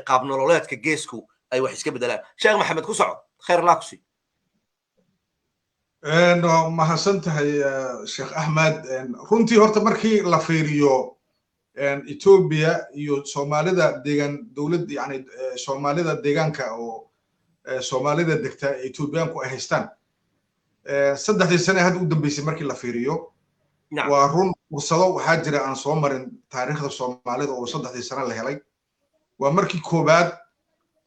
qaab nololeedka geesku ay wax iska bedelaan sheekh maxamed ku soco khayr la kusi ma hasantahay sheekh Ahmed runtii horta markii la fiiriyo Ethiopia iyo Soomaalida deegaan dawlad yani Soomaalida deegaanka oo Soomaalida degta Ethiopiaanku ay haystaan saddexdii sano hadda u dambeysay markii la fiiriyo waa run fursado waxaa jira aan soo marin taariikhda Soomaalida oo saddexdii sano la helay waa markii koobaad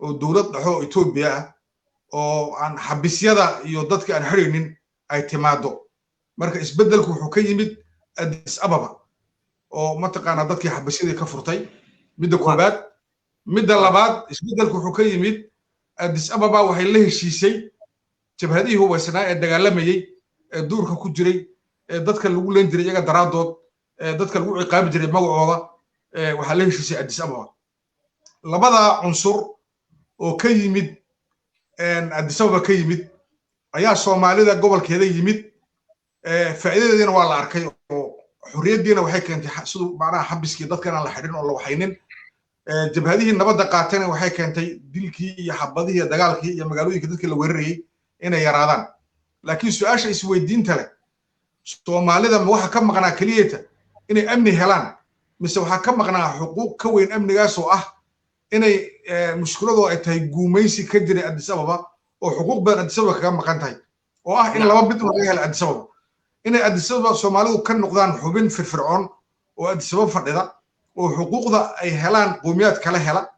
oo dawlad dhaxo Ethiopia oo aan xabisyada iyo dadka aan xirinin ay timaado marka isbedelku wuxuu ka yimid Addis Ababa oo mataqaana dadkii xabisyada ka furtay midda koobaad midda labaad isbedelku wuxuu ka yimid Addis Ababa waxay la heshiisay jabhadihii hubaysanaa ee dagaalamayay ee duurka ku jiray ee dadka lagu leen jiray iyaga daraadood ee dadka lagu ciqaabi jiray magacooda waxaa la heshiisay Addis Ababa labada cunsur oo ka yimid Addis Ababa ka yimid ayaa Soomaalida gobolkeeda yimid faa'iidadeedina waa la arkay oo xorriyadiina waxay keentay sidoo macnaha xabiskii dadkana la xidhin oo la waxaynin jabhadihii nabadda qaatana waxay keentay dilkii iyo xabadihii iyo dagaalkii iyo magaalooyinka dadkii la weerarayay inay yaraadaan laakiin su'aasha isweydiinta leh Soomaalida ma waxa ka maqnaa kaliyeeta inay amni helaan mise waxa ka maqnaa xuquuq ka weyn amnigaas oo ah inay mushkiladu ay tahay guumaysi ka jiray Addis Ababa oo xuquuq badan Addis Ababa kaga maqan tahay oo ah in laba bid laga helo Addis Ababa inay Addis Ababa Soomaalidu ka noqdaan xubin firfircoon oo Addis Ababa fadhida oo xuquuqda ay helaan qowmiyad kala hela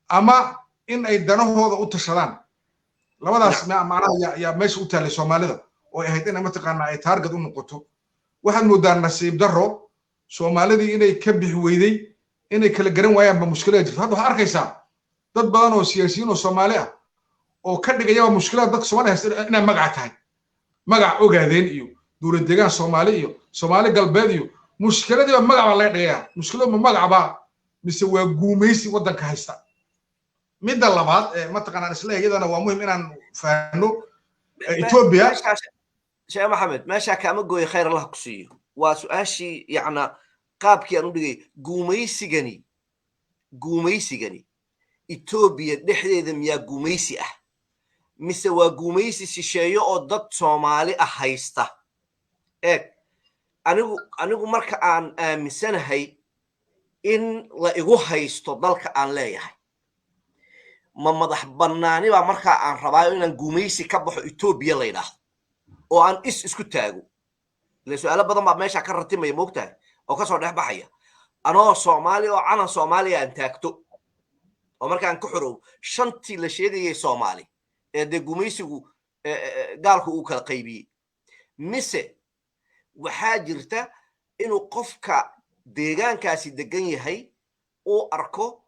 ama in ay danahooda u tashadaan labadaas macnaha ya meesha u taalay Soomaalida oo ay ahayd in mataqaana ay target u noqoto waxaan moodaan nasiib darro Soomaalidii inay ka bixi weyday inay kala garan waayaan ba mushkilada jirta hadda waxaad arkaysaa dad badan oo siyaasiyiin oo Soomaali ah oo ka dhigaya mushkilada dadka Soomaaliya inay magac tahay magac ogaadeen iyo dawlad deegaan Soomaali iyo Soomaali galbeed iyo mushkiladii magac baa laga dhigayaa mushkiladu ma magac baa mise waa guumaysi waddanka haysta midda labaad mataqaana isla iyadana waa muhiim inaan faahno Ethiopia sheekh maxamed meesha kama gooy khayr Allah ku siiyo waa su'aashii yacna qaabkii aan u dhigay guumaysigani Ethiopia dhexdeeda miyaa guumaysi ah mise waa guumaysi shisheeyo oo dad Soomaali ah haysta anigu marka aan aaminsanahay in la igu haysto dalka aan leeyahay ma madax bannaani baa marka aan rabaa inaan guumaysi ka baxo Ethiopia la yiraahdo oo aan isku taago la su'aalo badan baa meesha ka ratimaya moogtahay oo ka soo dhex baxaya anoo Soomaali oo calan Soomaaliya aan taagto oo markaan ku xorow shantii la sheegayay Soomaali ee de gumaysigu gaalku uu kala qaybiyay mise waxaa jirta inuu qofka deegaankaasi degan yahay uu arko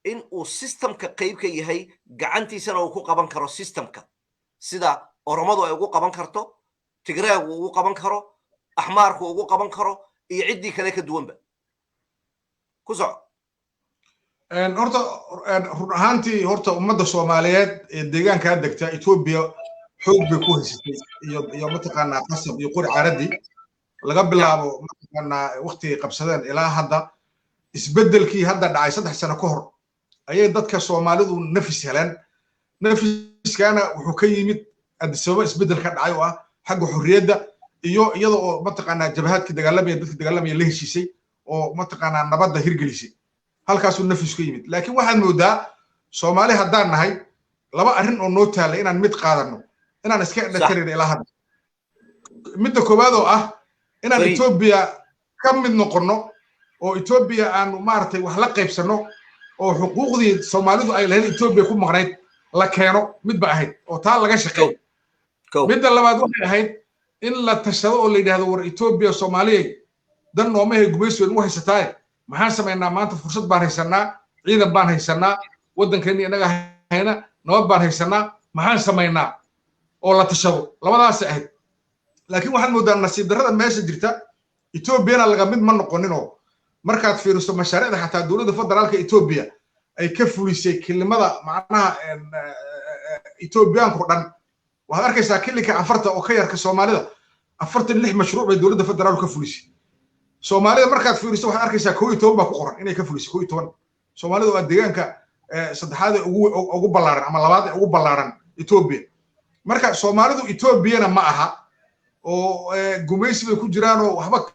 in uu systemka qayb ka yahay gacantiisana uu ku qaban karo systemka sida Oromadu ay ugu qaban karto Tigreegu ugu qaban karo Axmaarku ugu qaban karo iyo ciddii kale ka duwanba ku soco horta run ahaantii horta ummadda Soomaaliyeed ee deegaanka degta Ethiopia xoog bay ku haysatay iyo mataqaanaa qasab iyo qori caradi laga bilaabo mataqaanaa waqtigay qabsadeen ilaa hadda isbeddelkii hadda dhacay 3 sano ka hor ayay dadka Soomaalidu nafis heleen nafiskaana wuxuu ka yimid adisaba isbeddel ka dhacay oo ah xagga xurriyadda iyo iyadoo mataqaanaa jabhadkii dagaalamaya dadkii dagaalamaya la heshiisay oo mataqaanaa nabadda hirgelisay halkaasuu nafis ka yimid laakiin waxaad moodaa Soomaali haddaan nahay laba arrin oo noo taala inaan mid qaadano inaan iska dhakarin ilaa hadda midda koowaad oo ah inaan Ethiopia ka mid noqono oo Ethiopia aan maartay wax la qaybsano oo xuquuqdii Soomaalidu ay lahayd Ethiopia ku maqnayd la keeno mid ba ahayd oo taa laga shaqeeyo midda labaad waxay ahayd in la tashado oo la yiraahdo war Ethiopia Soomaaliyeed dan noomahay gumaysi weyn u haysataay maxaan sameynaa maanta fursad baan haysanaa ciidan baan haysanaa waddankeena inaga hayna nabad baan haysanaa maxaan sameynaa oo la tashado labadaas ahayd laakiin waxaan moodaa nasiib darrada meesha jirta Ethiopia laga mid ma noqonin oo markaad fiiriso mashaariicda xataa dawladda federaalka Ethiopia ay ka fulisay kelimada macnaha Ethiopian ku dhan waxaad arkaysaa kilika afarta oo ka yarka Soomaalida 46 mashruuc bay dawladda federaalka ka fulisay Soomaalida markaad fiiriso waxaad arkaysaa 12 baa ku qoran inay ka fulisay 12 Soomaalida waa deegaanka saddexaad ugu ballaaran ama labaad ugu ballaaran Ethiopia marka Soomaalidu Ethiopiana ma aha oo gumaysi bay ku jiraan oo waxba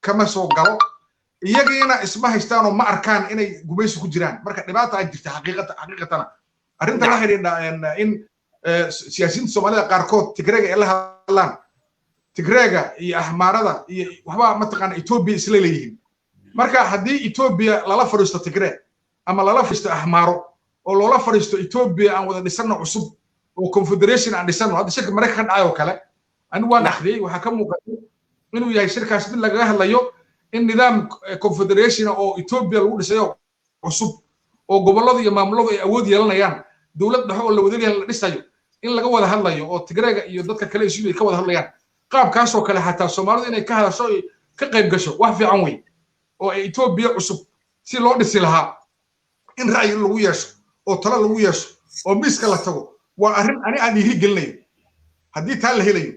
kama soo galo iyagiina isma haystaan oo ma arkaan inay gumaysi ku jiraan marka dhibaata ay jirta xaqiiqatan arrinta la xiriirna in siyaasiyiinta Soomaalida qaarkood Tigreega ay la hadlaan Tigreega iyo Ahmaarada iyo waxba mataqaan Ethiopia isla leeyihiin marka haddii Ethiopia lala fariisto Tigreeg ama lala fariisto Ahmaaro oo loola fariisto Ethiopia aan wada dhisano cusub oo confederation aan dhisano hadda shirka Mareykanka ka dhacayo kale anigu waan akhriyay waxa ka muuqata inuu yahay shirkaas mid laga hadlayo in nidaam confederation oo Ethiopia lagu dhisayo cusub oo gobolada iyo maamulada ay awood yeelanayaan dawlad dhexe oo la wadaagay la dhisayo in laga wada hadlayo oo Tigreega iyo dadka kale isugu ka wada hadlayaan qaabkaas oo kale xataa Soomaalidu inay ka hadasho ka qayb gasho wax fiican weey oo Ethiopia cusub si loo dhisi lahaa in ra'yi lagu yeesho oo talo lagu yeesho oo miiska la tago waa arrin aan dhiiri gelinayo haddii taa la helayo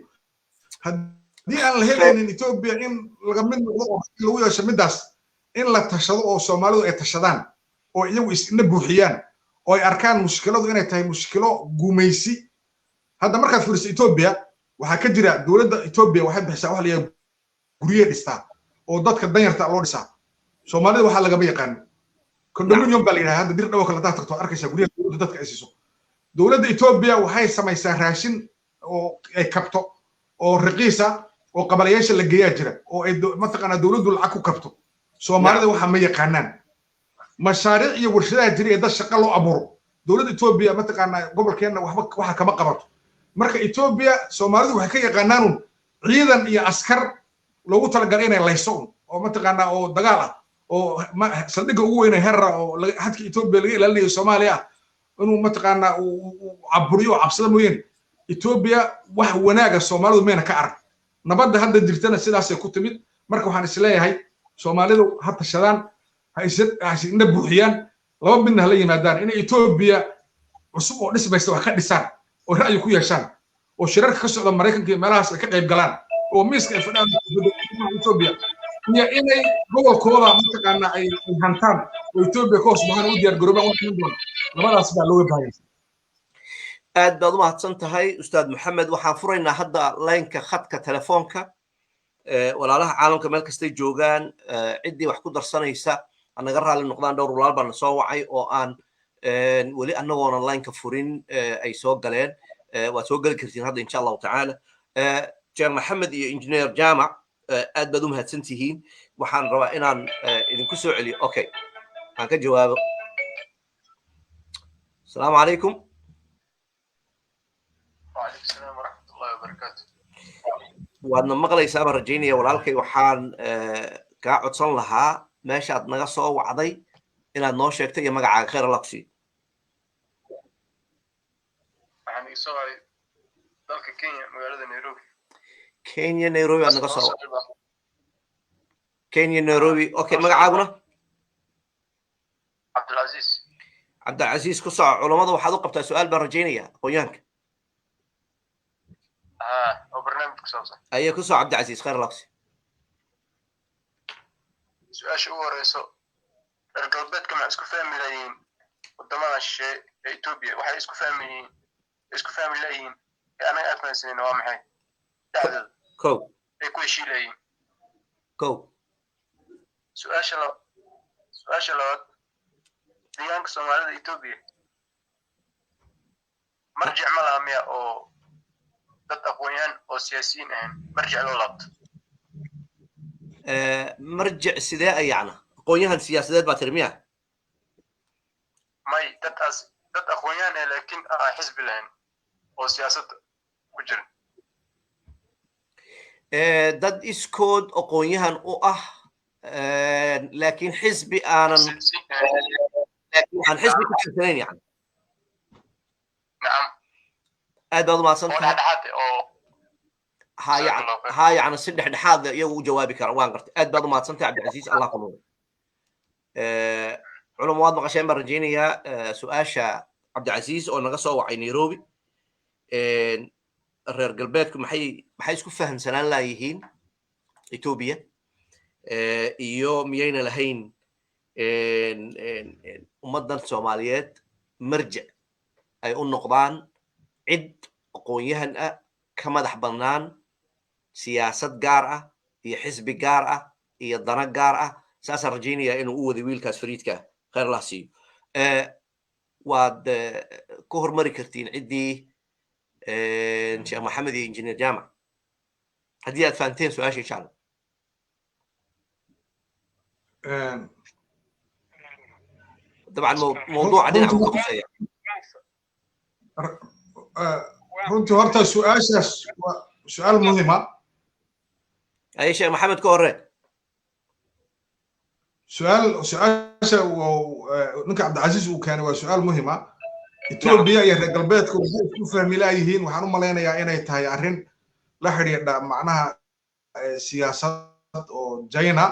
haddii aan la helaynin Ethiopia in laga mid noqdo oo lagu yeesho midaas in la tashado oo Soomaalidu ay tashadaan oo iyagu isna buuxiyaan oo ay arkaan mushkiladu inay tahay mushkilo gumaysi hadda markaad fiiriso Ethiopia waxa ka jira dawladda Ethiopia waxay bixisaa wax la yiraahdo guryo dhistaa oo dadka danyarta loo dhisaa Soomaalida waxa laga yaqaan condominium baa la yiraahdaa hadda dir dhaw kala tagto arkaysa guryaha dawladda dadka ay siiso dawladda Ethiopia waxay samaysaa raashin oo ay kabto oo raqiisa oo qabalayaasha la geeyaa jira oo ay mataqaana dawladdu lacag ku kabto Soomaalida waxa ma yaqaanaan mashaariic iyo warshadaha jira ee dad shaqo loo abuuro dawladda Ethiopia mataqaana gobolkeena waxa kama qabato marka Ethiopia Soomaalidu waxay ka yaqaanaan ciidan iyo askar loogu talagalay inay layso oo mataqaana oo dagaal ah oo saldhigga ugu weyn ee Harra oo hadka Ethiopia laga ilaalinayo Soomaaliya inuu mataqaana uu caburiyo cabsada mooyeen Ethiopia wax wanaaga Soomaalidu meena ka arag nabadda hadda jirtana sidaas ay ku timid marka waxaan isleeyahay Soomaalidu ha tashadaan ha isna buuxiyaan laba midna la yimaadaan in Ethiopia cusub oo dhismaysa wax ka dhisaan oo ra'yi ku yeeshaan oo shirarka ka socda Mareykanka iyo meelahaas ay ka qayb galaan oo miiska ay fadhiyaan Ethiopia iyo inay gobolkooda mataqaana ay hantaan oo Ethiopia ka hoos baxaan u diyaar garoobaan wax min doona labadaas baa looga baahan aad baad u mahadsan tahay ustaad Maxamed waxaan furaynaa hadda line-ka khadka telefoonka walaalaha caalamka meel kastay joogaan ciddii wax ku darsanaysa anaga raali noqdaan dhowr walaal baan soo wacay oo aan weli anagoona line-ka furin ay soo galeen waad soo geli kartiin hadda insha allahu tacaala sheekh maxamed iyo injineer jaamac aad baad u mahadsan tihiin waxaan rabaa inaan idinku soo celiyo okay aan ka jawaabo asalaamu calaykum وعليكم السلام ورحمة الله وبركاته. waadna maqlaysaa baan rajaynaya walaalkay waxaan kaa codsan lahaa meeshaad naga soo wacday inaad noo sheegto iyo magacaaga khayr alla ku sii waxaan iga soo wacay dalka Kenya magaalada Nairobi. Kenya Nairobi aad naga soo Kenya Nairobi okay magacaaguna Cabdulaziz ku soo culimada waxaad u qabtaa su'aal baan rajaynaya aqoonyahanka oo barnaamijka saabsan أيه كسو عبد العزيز خير لقسي su-aasha ugu horeyso reer galbeedka maxay isku fahmi layihiin wadamada shisheeye ee Ethiopia waxay isku fahmi layihiin anaga afmaansanayna waa maxay dhacdada كو ay ku heshii layihiin كو su-aasha labaad deegaanka soomaalida Ethiopia marjic ma laha miya oo dad aqoonyahan oo siyaasiyiin ahayn marjic loo laabto مرجع سيداء يعني قويها السياسات باترميها may dad aqoonyahan ah laakiin xisbi lahayn oo siyaasadda ku jira dad iskood aqoonyahan u ah laakiin xisbi aanan aan xisbi ku tirsanayn yani nacam aad baad u mahadsan oo tahay dhexdhexaad oo ها يعني سدح دحاد يو جوابي كرا وان قرت اد بعض ما تصنت عبد العزيز الله قنوه علماء مقاشين برجينيا سؤاشا عبد العزيز oo naga soo wacay Nairobi reer galbeedku maxay isku fahamsanaan laayihiin Ethiopia iyo miyayna lahayn ummadan Soomaaliyeed marjic ay u noqdaan cid aqoonyahan ah ka madax bannaan siyaasad gaar ah iyo xisbi gaar ah iyo dana gaar ah saasaan rajaynaya inuu u wada wiilkaas fariidka khayr allah siiyo waad ku hormari kartiin ciddii sheekh maxamed iyo injineer jaamac haddii aad fahanteen su-aasha insha allah dabcan mawduuca dhinaca uu ka quseeya runtii horta su-aashaas waa su-aal muhima ay sheekh maxamed ka horre su-aasha ninka cabdicasiis uu keenay waa su-aal muhima Ethiopia iyo reer galbeedku waxay isku fahmi laayihiin waxaan u malaynayaa inay tahay arrin la xidhiidha macnaha siyaasad oo China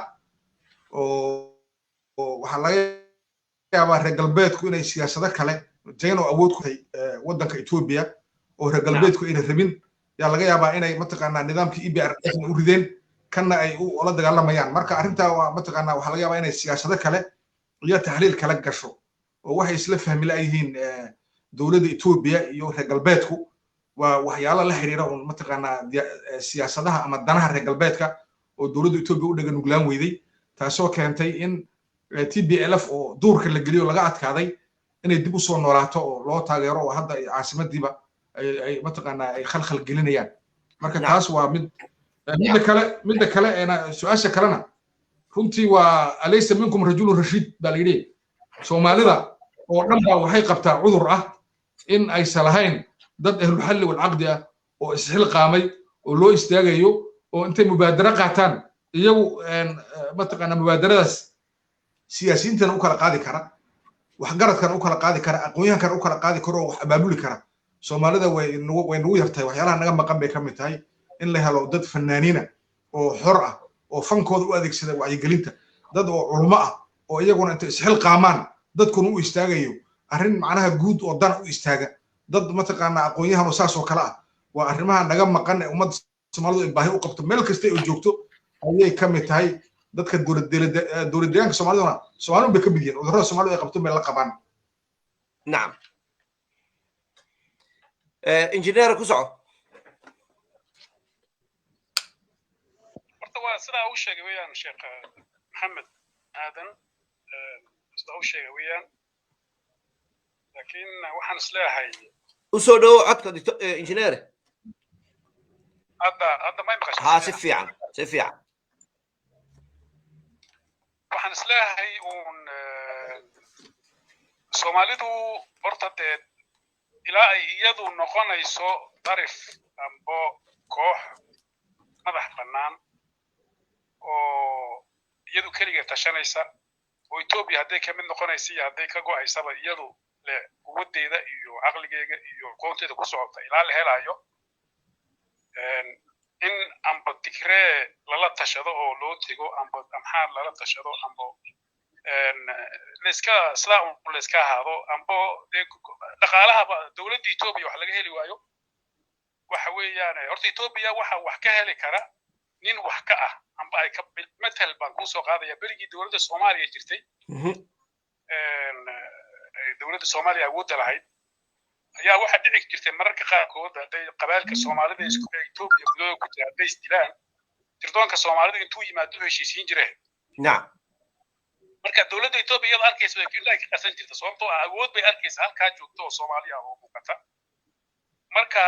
oo waxaa laga yaabaa reer galbeedku inay siyaasado kale China oo awood ku hay waddanka Ethiopia oo reer galbeedku inay rabin yaa laga yaabaa inay mataqaanaa nidaamkii EPRDF u rideen kana ay u la dagaalamayaan marka arrintaa waa mataqaanaa waxaa laga yaabaa inay siyaasado kale iyo taxliil kala gasho oo waxay isla fahmi laayihiin dowladda Ethiopia iyo reer galbeedku waa waxyaalo la xiriira oo mataqaanaa siyaasadaha ama danaha reer galbeedka oo dowladda Ethiopia u dhagan nuglaan weyday taasoo keentay in TPLF oo duurka la geliyo laga adkaaday inay dib u soo noolaato oo loo taageero oo hadda caasimadiiba ay mataqaanaa ay khalkhal gelinayaan marka taas waa midda kale su-aasha kalena runtii waa alaysa minkum rajulun rashiid baa la yidhi soomaalida oo dhan baa waxay qabtaa cudur ah in aysan lahayn dad ahlulxalli walcaqdi ah oo isxilqaamay oo loo istaagayo oo intay mubaadaro qaataan iyagu mataqaanaa mubaadaradaas siyaasiyiintana u kala qaadi kara waxgaradkan u kala qaadi kara aqoonyahankan u kala qaadi karo oo wax abaabuli kara soomaalida way nagu yartahay waxyaalaha naga maqan bay ka mid tahay in la helo dad fanaaniina oo xor ah oo fankooda u adeegsada wacyigelinta dad oo culmo ah oo iyaguna inta isxilqaamaan dadkuna u istaagayo arrin macnaha guud oo dan u istaaga dad mataqaanaa aqoonyahan oo saas oo kale ah waa arrimaha naga maqan ee ummadda soomaalidu ay baahi u qabto meel kasta oo joogto ayay ka mid tahay dadka dowladdeegaanka soomaaliduna soomaalidu bay ka mid yihiin cudurrada soomaalidu ay qabto meel la qabaan nacam injineer ku soco horta waa sidaa uu sheegay weeyaan sheekh maxamed aadan sidaa uu sheegay weeyaan laakiin waxaan isleeyahay u soo dhowo codka injineer hadda may maqashay haa si fiican waxaan isleeyahay uun soomaalidu horta dee ilaa ay iyadu noqonayso darif ambo koox madax bannaan oo iyadu keligeed tashanaysa oo Ethiopia hadday ka mid noqonaysa iyo hadday ka go'aysaba iyadu le quwadeeda iyo caqligeega iyo aqoonteeda ku socota ilaa la helayo in amba tigree lala tashado oo loo tego amba amxaar lala tashado ambo layska sidaa un layska ahaado ambo dhaqaalaha dowladda Ethiopia wax laga heli waayo waxa weeyaan horta Ethiopia waxa wax ka heli kara nin wax ka ah amba ay ka metal baan ku soo qaadaya berigii dawladda Soomaaliya jirtay dawladda Soomaaliya awood lahayd ayaa waxa dhici jirtay mararka qaarkood haday qabaalka Soomaalida isku Ethiopia gudaha ku jira haday isdilaan tirdoonka Soomaalida intuu yimaado heshiisiin jireen nacam marka dawladda Ethiopia iyada arkaysa inay ka qasan jirto sababtoo ah awood bay arkaysa halka joogto oo Soomaaliya oo muuqata marka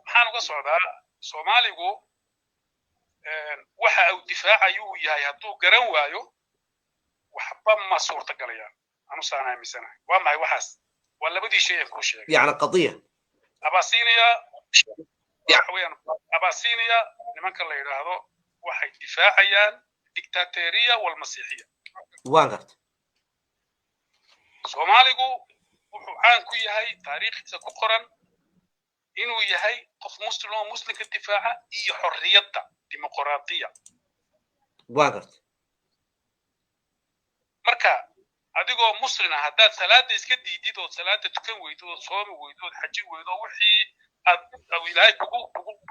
maxaan uga socdaa Soomaaligu waxa uu difaacayo yahay hadduu garan waayo waxba ma suurta galayaan anu saanay misanahay waa maxay waxaas waa labadii shay ku sheegay yani qadiya Abyssinia nimanka la yiraahdo waxay difaacayaan dictatoriya wal masiixiya waa garta Soomaaligu wuxuu caan ku yahay taariikhdiisa ku qoran inuu yahay qof muslimka difaaca iyo xorriyadda dimuqraadiya waa garta marka adigoo muslim ah hadaad salaada iska diidid oo salaada tukan weydo oo soomi weydo oo xaji weydo wixii aad ilaahay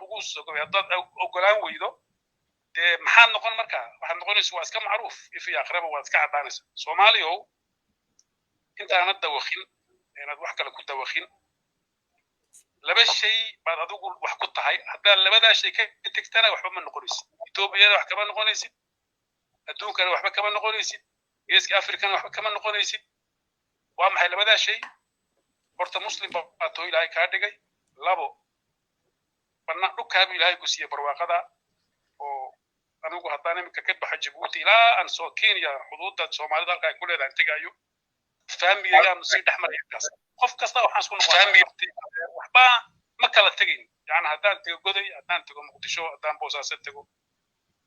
ugu soo hadaad ogolaan weydo de maxaa noqon marka waxa noqonaysa waa iska macruuf ifi aqraba waa iska cadaanaysa Soomaaliyo intaana dawakhin inaad wax kale ku dawakhin laba shay baad adigu wax ku tahay hadaa labada shay ka tagtana waxba ma noqonaysid Ethiopia wax kama noqonaysid adduunkana waxba kama noqonaysid geeska Afrikana waxba kama noqonaysid waa maxay labada shay horta muslim baa too ilaahay ka dhigay labo banna dhukaabi ilaahay ku siiyay barwaaqada oo anigu haddaan imika ka baxay Djibouti ilaa aan soo Kenya xuduudda Soomaalida halka ay ku leedahay tagayo fahmiyayaan si dhaxmaraya qof kasta waxaan isku noqonay waxba ma kala tagin yani haddaan tago goday haddaan tago Muqdisho haddaan Boosaaso tago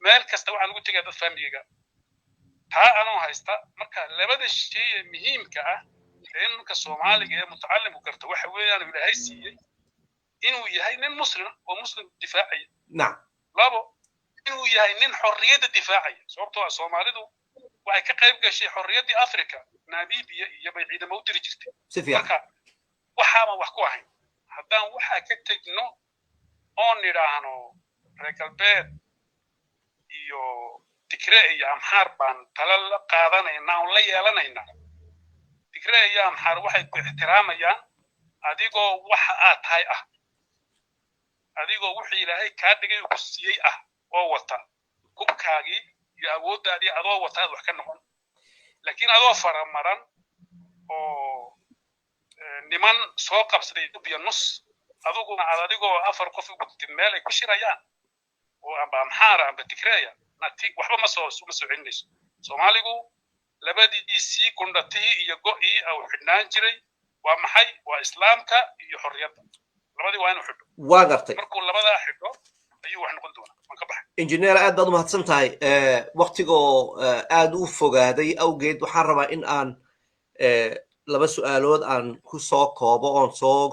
meel kasta waxaan ugu tagay dad fahmiyayga taa anoo haysta marka labada shay ee muhiimka ah ninka Soomaaliga ee mutacallim karta waxa weeyaan ilaahay siiyay inuu yahay nin muslim oo muslim difaacaya nacam labo inuu yahay nin xorriyadda difaacaya sababtoo ah Soomaalidu waxay ka qayb gashay xorriyaddii Afrika Namibia iyo bay ciidamo u diri jirtay si fiican waxa ma wax ku ahayn haddaan waxa ka tagno oo niraahno reer galbeed iyo Tigray iyo Amhar baan tala qaadanaynaa oo la yeelanaynaa Tigray iyo Amhar waxay ku ixtiraamayaan adigoo waxa aad tahay ah adigoo wixii ilaahay ka dhigay ku siiyay ah oo wata kubkaagi iyo awooddaadii adoo wataad wax ka noqon laakiin adoo faramaran oo niman soo qabsaday Ethiopia nus aduguna adigoo afar qof ugu meel ay ku shirayaan oo amba Amhar amba Tigray waxba ma soo celinayso Soomaaligu labadiisii kundhatii iyo go'ii oo xidhnaan jiray waa maxay waa islaamka iyo xorriyadda labadii waa inuu xidho waa gartay markuu labadaa xidho ayuu wax noqon doonaa man ka baxay injineer aad baad u mahadsan tahay waqtigoo aad u fogaaday awgeed waxaan rabaa in aan laba su'aalood aan ku soo koobo oon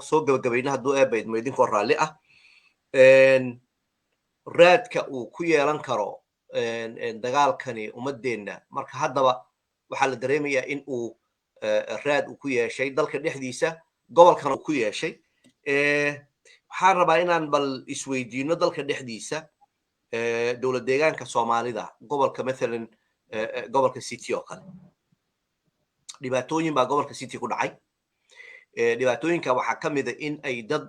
soo gabagabayno hadduu eebaydmo idinkoo raalli ah raadka uu ku yeelan karo dagaalkani ummadeenna marka haddaba waxaa la dareemayaa in uu raad uu ku yeeshay dalka dhexdiisa gobolkana uu ku yeeshay waxaan rabaa inaan bal isweydiino dalka dhexdiisa dowlad deegaanka Soomaalida gobolka mathalan gobolka City oo kale dhibaatooyin baa gobolka City ku dhacay dhibaatooyinka waxaa ka mid ah in ay dad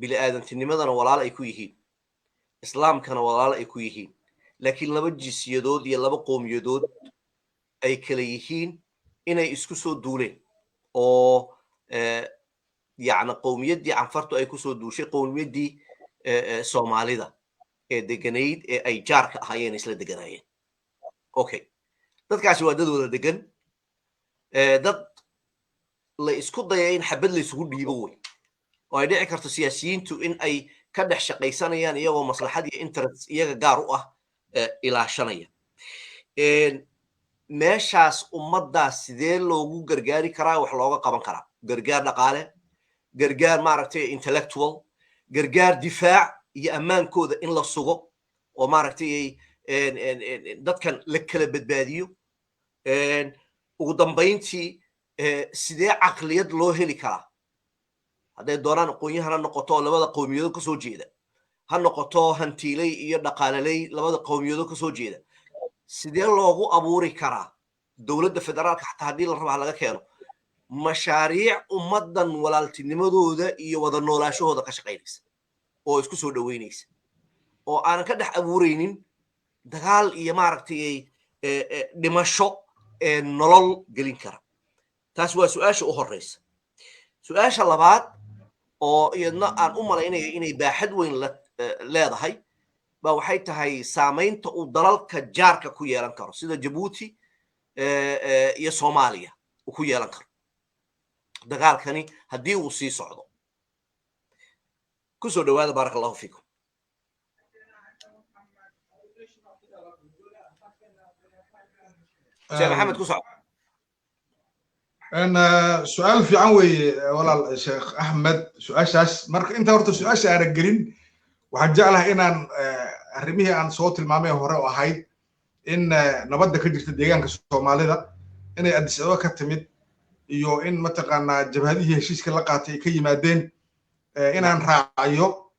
bini'aadamtinimadana walaal ay ku yihiin islaamkana walaal ay ku yihiin laakiin laba jinsiyadood iyo laba qowmiyadood ay kala yihiin inay isku soo duuleen oo yacni qowmiyaddii canfartu ay kusoo duushay qowmiyaddii Soomaalida ee deganayd ee ay jaarka ahaayeen isla deganaayeen okay dadkaasi waa dad wada degan dad la isku daya in xabad la isugu dhiibo wey oo ay dhici karto siyaasiyiintu in ay ka dhex shaqaysanayaan iyagoo maslaxad iyo interest iyaga gaar u ah ilaashanaya meeshaas ummaddaas sidee loogu gargaari karaa wax looga qaban karaa gargaar dhaqaale gargaar maaragtay intellectual gargaar difaac iyo ammaankooda in la sugo oo maaragtay dadkan la kala badbaadiyo ugu dambayntii sidee caqliyad loo heli karaa hadday doonaan aqoon-yahan ha noqoto labada qowmiyadood ka soo jeeda ha noqoto hantiiley iyo dhaqaaleley labada qowmiyadood ka soo jeeda sidee loogu abuuri karaa dowladda federaalka xataa haddii la raba laga keeno mashaariic ummaddan walaaltinimadooda iyo wada noolaashahooda ka shaqaynaysa oo isku soo dhaweynaysa oo aanan ka dhex abuuraynin dagaal iyo maaragtay dhimasho nolol gelin kara taas waa su-aasha u horeysa su-aasha labaad oo iyadna aan u malaynayo inay baaxad weyn leedahay ba waxay tahay saamaynta uu dalalka jaarka ku yeelan karo sida jabuuti iyo soomaaliya uu ku yeelan karo dagaalkani haddii uu sii socdo kusoo dhawaada baaraka allahu fiikum sheekh maxamed ku soco سؤال في عنوي ولا الشيخ أحمد سؤال شاش مرك أنت ورت سؤال شاش أرجلين وحجالها إن الرميه عن صوت المامي هراء وهاي إن نبض كجرت الدجان كسومالي ذا إن أديس أوقات كتمت يو إن مثلا جبهته هشيش كلاقاتي كي مادين إن عن رأيو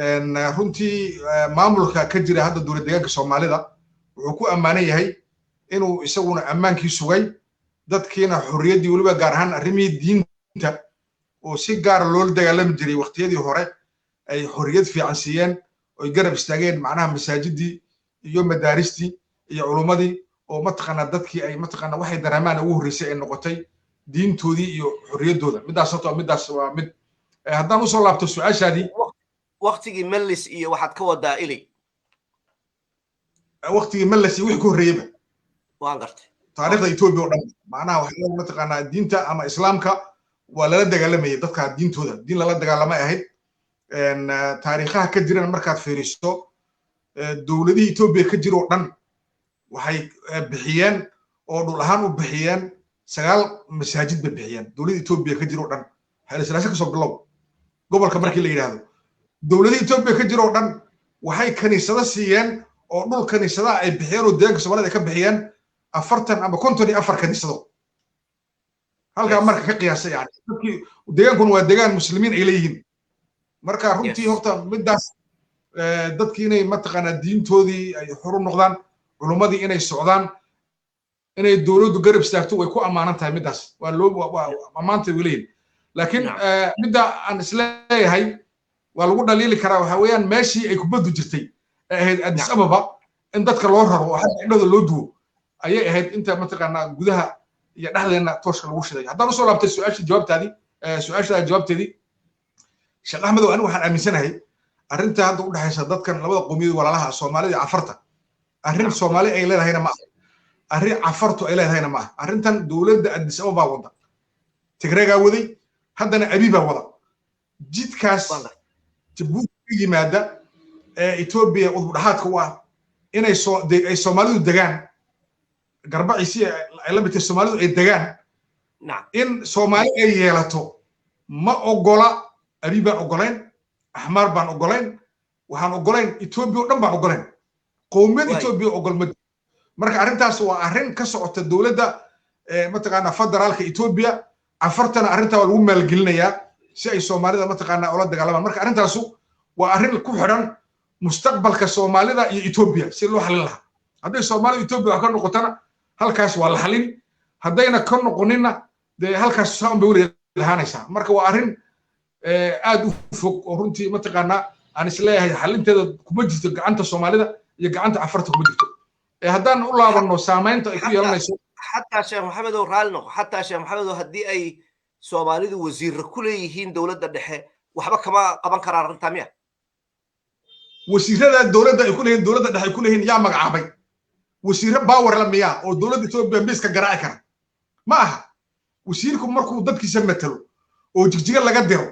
إن رنتي ماملك كجري هذا دور الدجان كسومالي ذا وحكو أمانية هاي إنه يسوون أمان كي سوي dadkiina xorriyaddii waliba gaar ahaan arrimihii diinta oo si gaar loo dagaalami jiray waqtiyadii hore ay xorriyad fiican siiyeen oo garab istaageen macnaha masaajidii iyo madaaristii iyo culumadii oo mataqaanaa dadkii ay mataqaanaa waxay dareemaan ugu horreysay ay noqotay diintoodii iyo xorriyaddooda midaas waa mid haddaan usoo laabto su-aashaadii waqtigii mallis iyo waxaad ka wadaa ili waqtigii mallis iyo wixii ka horreeyeyba waan gartay taariikhda Itoobiya oo dhan macnaha waxa la mataqaanaa diinta ama islaamka waa lala dagaalamayay dadka diintooda diin lala dagaalamay ahayd taariikhaha ka jirana markaad fiiriso dowladihii Itoobiya ka jira oo dhan waxay bixiyeen oo dhul ahaan u bixiyeen 9 masaajid bay bixiyeen dowladda Itoobiya ka jira oo dhan Haile Selassie ka soo bilow gobolka markii la yiraahdo dowladda Itoobiya ka jira oo dhan waxay kaniisada siiyeen oo dhul kaniisada ay bixiyeen oo deegaanka Soomaalida ka bixiyeen 40 ama 54 kaniisado halka marka ka qiyaasay yani dadkii deegaankuna waa deegaan muslimiin ay leeyihiin marka runtii horta midaas dadkii inay mataqaanaa diintoodii ay xor u noqdaan culumadii inay socdaan inay dowladdu garab istaagto way ku amaanan tahay midaas waa loo amaantay weliin laakiin midda aan isleeyahay waa lagu dhaliili karaa waxa weeyaan meeshii ay kubaddu jirtay ahayd Addis Ababa in dadka loo raro oo xagga indhada loo duwo ayay ahayd inta mataqaanaa gudaha iyo dhaxdeena tooshka lagu shiday haddaan usoo laabtay su-aasha jawaabteedii sheekh Axmed oo anigu waxaan aaminsanahay arrinta hadda u dhaxaysa dadkan labada qowmiyadood walaalaha Soomaalida Cafarta arrin Soomaali ay leedahayna ma aha arrin Cafartu ay leedahayna ma aha arrintan dowladda Addis Ababa wada Tigreega waday haddana Abiba wada jidkaas Djibouti ka yimaada Ethiopia oo dhaxadka u ah inay Soomaalidu degaan garbaciisi ay la mid Soomaalidu ay degaan in Soomaali ay yeelato ma ogola Abiba ogolayn Ahmar baan ogolayn waxaan ogolayn Ethiopia oo dhan baan ogolayn qowmiyad Ethiopia ogolmad marka arrintaas waa arrin ka socota dowladda mataqaanaa federaalka Ethiopia Cafartana arrinta waa lagu maalgelinayaa si ay Soomaalida mataqaanaa ula dagaalamaan marka arrintaas waa arrin ku xidhan mustaqbalka Soomaalida iyo Ethiopia si loo xalin lahaa hadday Soomaalida Ethiopia ka noqotana halkaas waa la xalin haddayna ka noqonina de halkaas saan bay weli lahaanaysaa marka waa arrin aad u fog oo runtii mataqaanaa aan isleeyahay xalinteeda kuma jirto gacanta Soomaalida iyo gacanta Cafarta kuma jirto haddaan u laabano saamaynta ay ku yeelanayso xataa sheekh maxamed oo raali noqo xataa sheekh maxamed oo haddii ay Soomaalidu wasiir ku leeyihiin dowladda dhexe waxba kama qaban karaan arrinta miya wasiirada dowladda ay ku leeyihiin dowladda dhexe ay ku leeyihiin yaa magacaabay wasiir power la miya oo dowladda Itoobiya miiska garaaci kara ma aha wasiirku markuu dadkiisa matalo oo jigjiga laga diro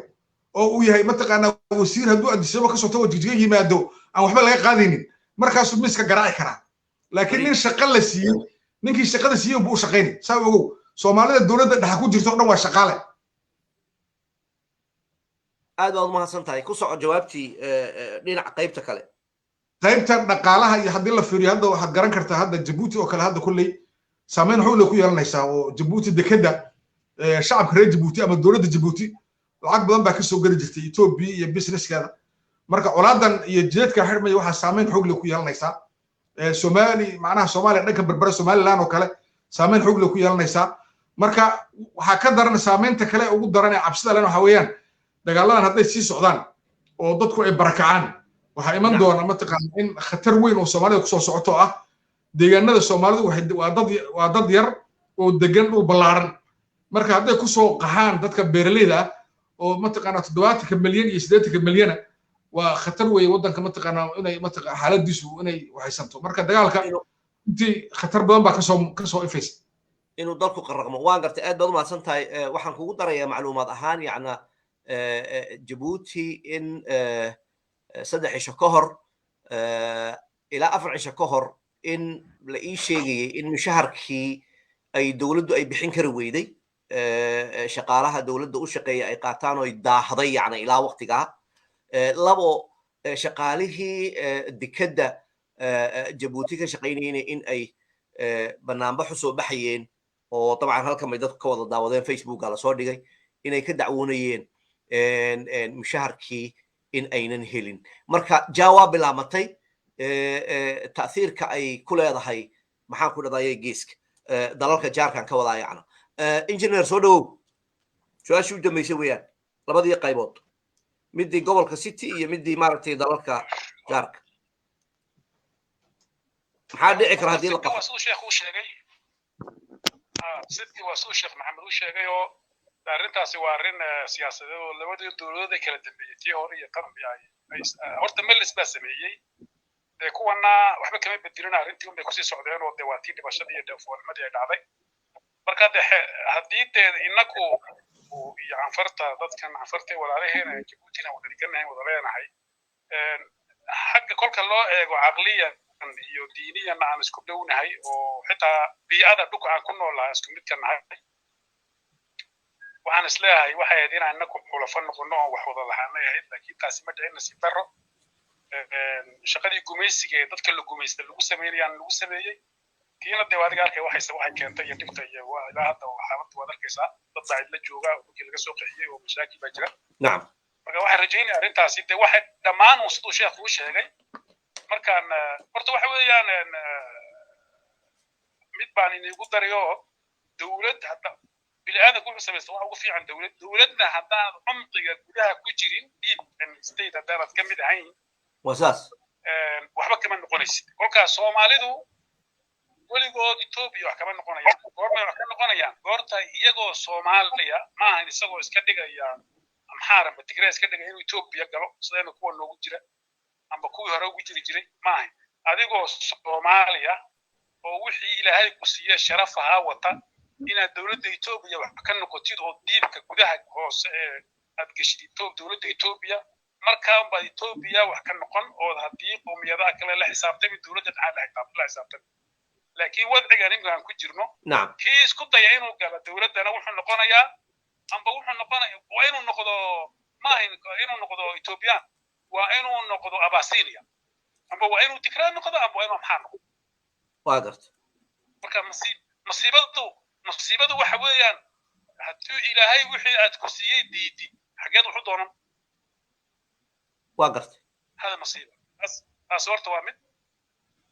oo uu yahay mataqaanaa wasiir hadduu Addis Ababa ka soo tago jigjiga yimaado aan waxba laga qaadaynin markaasuu miiska garaaci karaa laakiin nin shaqo la siiyey ninkii shaqada siiyey buu u shaqaynay saa ogow Soomaalida dowladda dhexe ku jirto dhan waa shaqaale aad baad mahadsan tahay ku soco jawaabtii dhinaca qaybta kale qaybta dhaqaalaha iyo haddii la fiiriyo hadda waxaad garan kartaa hadda Djibouti oo kale hadda kulley saameyn xoog leh ku yeelanaysaa oo Djibouti dekeda shacabka reer Djibouti ama dowladda Djibouti lacag badan baa ka soo geli jirtay Ethiopia iyo businesskeeda marka colaadan iyo jeedka xirmay waxa saameyn xoog leh ku yeelanaysaa Soomaali macnaha Soomaaliya dhanka berbera Somaliland oo kale saameyn xoog leh ku yeelanaysaa marka waxa ka daran saameynta kale ugu daran ee cabsida leh waxa weeyaan dagaaladan hadday sii socdaan oo dadku ay barakacaan waxa iman doona mataqaan in khatar weyn oo Soomaalida ku soo socoto ah deegaanada Soomaalidu waa dad yar oo degan oo ballaaran marka hadday ku soo qaxaan dadka beeraleyda ah oo mataqaan 70 milyan iyo 80 milyan waa khatar weey wadanka mataqaan inay mataqaan xaaladiisu inay waxaysanto marka dagaalka intii khatar badan baa ka soo ifaysa inuu dalku qarraqmo waan gartay aad baad u mahadsan tahay waxaan kugu darayaa macluumaad ahaan yacna Djibouti in 3 cisho ka hor ilaa 4 cisho ka hor in la ii sheegayay in mushaharkii ay dawladdu ay bixin kari weyday shaqaalaha dawladda u shaqeeya ay qaataan oo ay daahday yacna ilaa waqtigaa labo shaqaalihii dekadda Djibouti ka shaqaynayeen in ay banaanbaxu soo baxayeen oo dabcan halkan bay dadku ka wada daawadeen Facebooka la soo dhigay inay ka dacwoonayeen mushaharkii in aynan helin marka jawaab bilaamatay ta'siirka ay ku leedahay maxaan ku dhadayay geeska dalalka jaarkan ka wadaa yacna engineer soo dhawow su-aashii u dambeysay weeyaan labadii qaybood midii gobolka city iyo midii maaragtay dalalka jaarka maxaa dhici kara haddii la qabto sidkii waa suu sheekh maxamed u sheegay oo arrintaasi waa arrin siyaasadeed oo labadii dowladood ay kala dambeeyey tii hore iyo tan horta melis baa sameeyey dee kuwana waxba kama bedelin arrintii unbay kusii socdeen oo dee waa tii dhibashadii iyo dheefoonimadii ay dhacday marka dee haddii dee inaku iyo canfarta dadkan canfarta walaalaheena Djiboutina wada dhiganahay wada leenahay xagga kolka loo eego caqliya iyo diiniyan aan isku dhownahay oo xitaa biicada dhulka aan ku noolahay isku mid ka nahay waxaan isleeyahay waxay ahayd inaan inaku xulafo noqono oo wax wada lahaanay ahayd laakiin taasi ma dhicin nasiib darro shaqadii gumaysiga ee dadka la gumaysta lagu sameeyay lagu sameeyey tiina dee adiga arkay waxay keentay iyo dhibta iyo ilaa hadda xaaladdu waad arkaysaa dad baa la jooga dhulkii laga soo qaxiyey oo mashaakil baa jira nacam marka waxaan rajaynayaa arrintaasi dee waxay dhammaan uu siduu sheekhu u sheegay markaan horta waxa weeyaan mid baan inigu darayo dawlad hadda bilaadanku wuxuu sameeyay waxa ugu fiican dawladna haddaan cumqiga gudaha ku jirin deep state haddaanad ka mid ahayn wasaas waxba kama noqonaysid kolkaas Soomaalidu weligood Ethiopia wax kama noqonayaan goorma wax ka noqonayaan goorta iyagoo Soomaaliya ma ahan isagoo iska dhigaya amxaaran Tigray iska dhigaya inuu Ethiopia galo sidayna kuwa noogu jira amba kuwii hore ugu jiri jiray ma ahan adigoo Soomaaliya oo wixii Ilaahay ku siiyay sharaf ahaa wata inaad dawladda Ethiopia wax ka noqotid oo diibka gudaha hoose ee aad gashid dawladda Ethiopia markaan baa Ethiopia wax ka noqon oo haddii qowmiyadaha kale la xisaabtami dawladda dhaxal la xisaabtami laakiin wadciga ninkan ku jirno kii isku daya inuu galo dawladdana wuxuu noqonayaa amba wuxuu noqonayaa waa inuu noqdo maahin inuu noqdo Ethiopian waa inuu noqdo Abyssinia amba waa inuu Tigray noqdo amba waa inuu Amxaar noqdo waa garta marka masiibadu waxa weeyaan haddii Ilaahay wixii aad ku siiyay diidi xageed wuxuu doonan waa garta hada masiibo as horta waa mid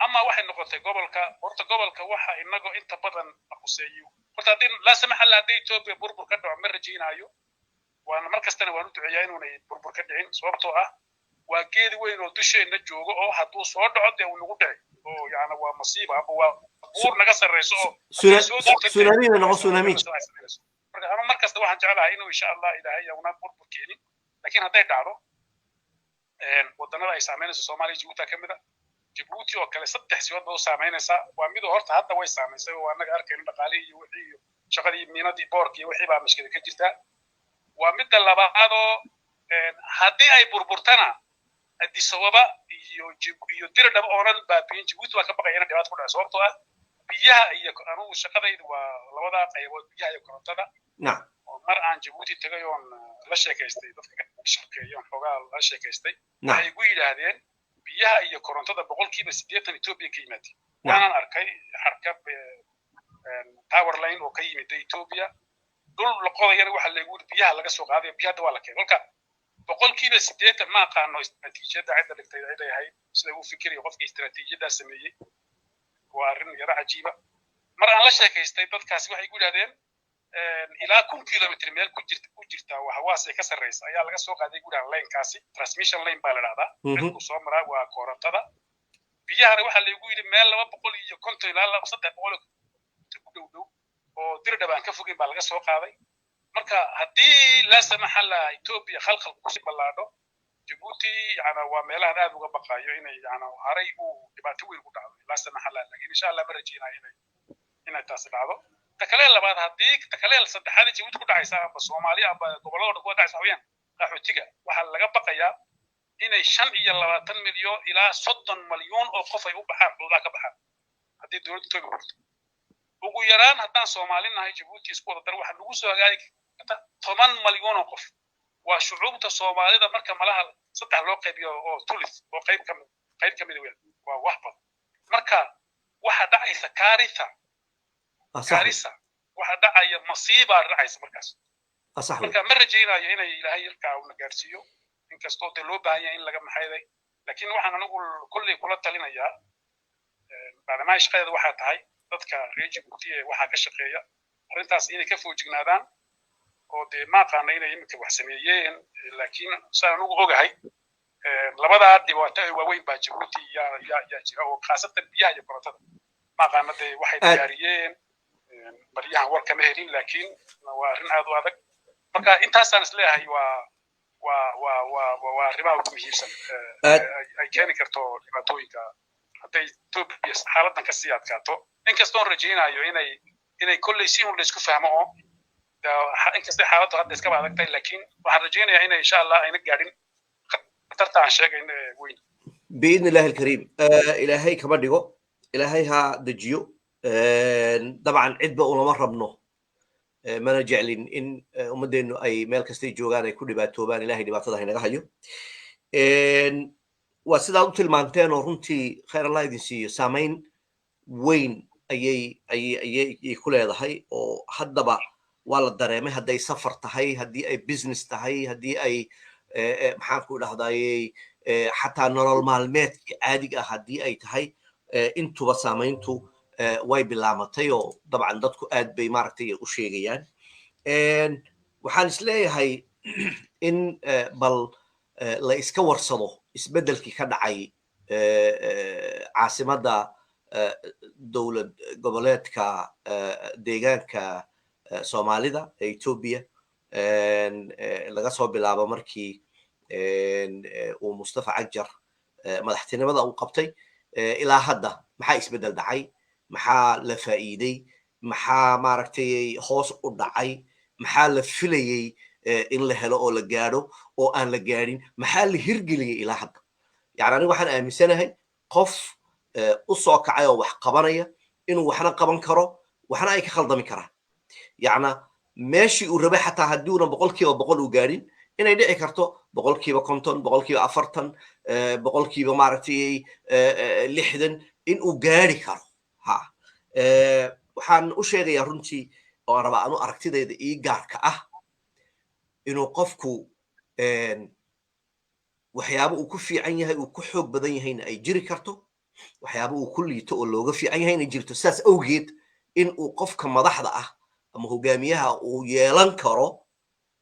ama waxay noqotay gobolka waxa inagu inta badan xuseeyo horta hadii la samax Allah hadii Ethiopia burbur ka dhaco ma rajaynayo waana markastana waan u duceeyaa inuu burbur ka dhicin sababtoo ah waa geed weyn oo dusheena joogo oo hadduu soo dhaco dee uu nagu dhacay oo yaana waa masiibo ama waa buur naga sarreyso oo tsunami noqo tsunami marka ama markasta waxaan jeclahay inuu insha Allah Ilaahay yauna burbur keenin laakiin hadday dhacdo wadannada ay saameynayso Soomaaliya Djibouti ka mid ah Djibouti oo kale 3 siyood baa u saameynaysa waa mid horta hadda way saameysay oo anaga arkayna dhaqaalihii iyo wixii iyo shaqadii miinadii boorkii wixii baa mushkil ka jirta waa mid labaad oo haddii ay burburtana Addis Ababa iyo Dirdhab oonan baabiin Djibouti waa ka baqayna dhibaato ku dhacay sababtoo ah biyaha iyo anugu shaqadaydu waa labada qaybood biyaha iyo korontada mar aan Djibouti tagay oo la sheekaystay dadka ka shaqeeya xogaa la sheekaystay waxay igu yiraahdeen biyaha iyo korontada 80% Ethiopia ka yimaatay waxaan arkay harkab power line oo ka yimid Ethiopia dhul la qodayana waxa lagu biyaha laga soo qaaday biyaha waa la keenay marka boqolkiiba 80 ma qaano istiraatiijiyada cidda dhigtay ay leeyahay sida uu fikirayo qofkii istiraatiijiyada sameeyay waa arrin yara cajiiba mar aan la sheekaystay dadkaasi waxay ku yiraahdeen ilaa 1 kilomitir meel ku jirta waxa ay ka sareysa ayaa laga soo qaaday gudaha line-kaasi transmission line baa la raacdaa ku soo maraa waa korontada biyaha waxa lagu yiri meel 250 ilaa 300 ku dhow oo dirdhabaan ka fogay baa laga soo qaaday marka haddii la samaxa la Ethiopia khalkhal ku balaado Djibouti yana waa meelaha aad uga baqayo inay yana haray uu dhibaato weyn ku dhacdo la samaxa la laakiin insha Allah barajeenay inay taas dhacdo takaleel labaad haddii takaleel saddexaad Djibouti ku dhacaysa aba Soomaaliya aba gobolada ku dhacaysa haween qaxootiga waxa laga baqayaa inay 25 milyan ilaa 30 milyan oo qof ay u baxaan xuduudaha ka baxaan haddii dawladdu toog marto ugu yaraan haddaan Soomaalinahay Djibouti isku wada dar waxa lagu soo hagaagi 10 milyan oo qof waa shucuubta Soomaalida marka malaha saddex loo qaybiyo oo tulis oo qayb ka mid waa wax badan marka waxa dhacaysa kaarisa waxa dhacaya masiiba dhacaysa markaas marka ma rajaynayo inay ilaahay yarka uu gaarsiiyo inkastoo loo baahan yahay in laga maxayday laakiin waxaan anigu kulli kula talinayaa baadama shaqada waxa tahay dadka reer Djibouti waxa ka shaqeeya arintaas inay ka foojignaadaan oo ma qaana inay imika wax sameeyeen laakiin saan ugu ogahay labada dhibaato ay waaweyn baa Djibouti ya jira oo qaasatan biyaha iyo korontada ma qaana waxay diyaariyeen bariyahan warka ma helin laakiin waa arrin aad u adag marka intaasaan isleeyahay waa arrimaha ugu muhiimsan ay keeni karto dhibaatooyinka hadday Ethiopia xaaladdan ka sii adkaato inkastoo rajaynayo inay kolley si uu la isku fahmo oo inkastoo xaaladdu hadda iska adagtay laakiin waxaan rajaynayaa in insha Allah ayna gaadhin khatarta aan sheegay weyn بإذن الله الكريم إلهي كما ديغو إلهي ها دجيو طبعا عدبة ولا مرة بنو ما نجعلين إن أمدين أي ميل كستي جوغان أي كل باتوبان إلهي دي باتضح هنا غايو وسيدا قلت المانتين ورنتي خير الله يدين سيو سامين وين أي كل هذا هاي وحدبا ولا الدرامي هدي سفر تهي هدي أي بيزنس تهي هدي أي محاكو لهداي حتى نرى المعلومات عادي هدي أي تهي انتو بسامينتو way bilaamatay oo dabcan dadku aad bay maaragtay u sheegayaan waxaan isleeyahay in bal la iska warsado isbedelkii ka dhacay caasimadda dowlad goboleedka deegaanka Soomaalida ee Ethiopia laga soo bilaabo markii uu Mustafa Cagjar madaxtinimada uu qabtay ilaa hadda maxaa isbedel dhacay maxaa la faa'iiday maxaa maaragtay hoos u dhacay maxaa la filayay in la helo oo la gaadho oo aan la gaadhin maxaa la hirgeliyay ilaa hadda yani aniga waxaan aaminsanahay qof u soo kacay oo wax qabanaya inuu waxna qaban karo waxna ay ka khaldami karaan yani meeshii uu rabay xataa haddii uuna 100% u gaadhin inay dhici karto 50%, 40%, boqolkiiba maaragtay 60 in uu gaari karo waxaan u sheegayaa runtii oo aan rabaa anu aragtidayda ii gaarka ah inuu qofku waxyaabo uu ku fiican yahay uu ku xoog badan yahayna ay jiri karto waxyaabo uu ku liito oo looga fiican yahayna jirto saas awgeed in uu qofka madaxda ah ama hogaamiyaha uu yeelan karo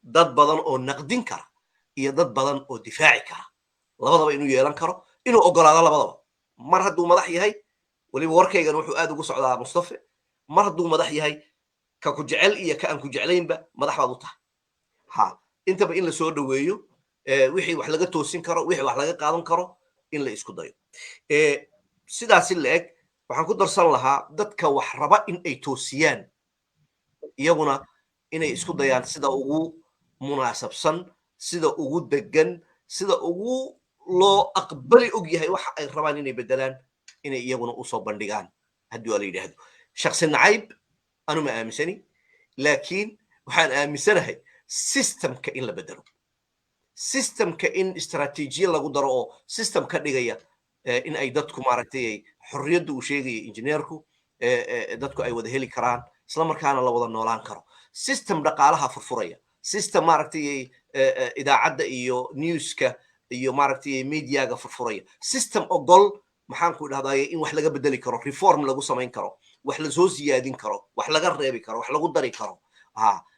dad badan oo naqdin kara iyo dad badan oo difaaci kara labadaba inuu yeelan karo inuu ogolaado labadaba mar hadduu madax yahay waliba warkaygan wuxuu aad ugu socdaa Mustafa mar hadduu madax yahay ka ku jecel iyo ka aan ku jeclaynba madax baad u tahay intaba in la soo dhaweeyo wixii wax laga toosin karo wixii wax laga qaadan karo in la isku dayo sidaas la eg waxaan ku darsan lahaa dadka wax raba in ay toosiyaan iyaguna inay isku dayaan sida ugu munaasabsan sida ugu degan sida ugu loo aqbali og yahay waxa ay rabaan inay bedelaan inay iyaguna u soo bandhigaan haddii la yidhaahdo shakhsi nacayb anu ma aaminsani laakiin waxaan aaminsanahay systemka in la bedelo systemka in istaraatiijiya lagu daro oo system ka dhigaya in ay dadku maaragtay xorriyadda uu sheegaya injineerku dadku ay wada heli karaan isla markaana la wada noolaan karo system dhaqaalaha furfuraya system maaragtay idaacadda iyo newska iyo maaragtay mediaga furfuraya system ogol maxaan ku idhahdaye in wax laga bedeli karo reform lagu samayn karo wax la soo siyaadin karo wax laga reebi karo wax lagu dari karo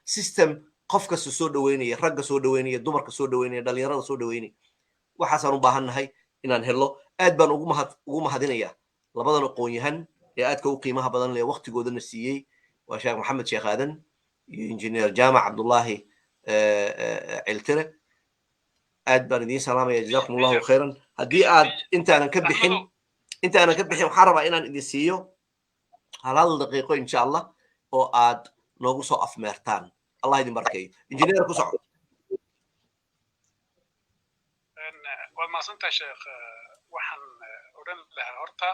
system qof kasta soo dhaweynaya ragga soo dhaweynaya dumarka soo dhaweynaya dhalinyarada soo dhaweynaya waxaasaan u baahannahay inaan helo aad baan ugu mahadinayaa labadan aqoon-yahan ee aadka u qiimaha badan leh waqtigoodana siiyey waa sheekh maxamed sheekh aadan iyo injineer jaamac cabdullaahi ciltire aad baan idiin salaamaya jazakum allahu khayran haddii aad intaanan ka bixin waxaan rabaa inaan idin siiyo hal daqiiqo insha allah oo aad noogu soo afmeertaan allah idin barkeeyo injineer ku soco waad mahadsantahay sheekh waxaan odhan lahaa horta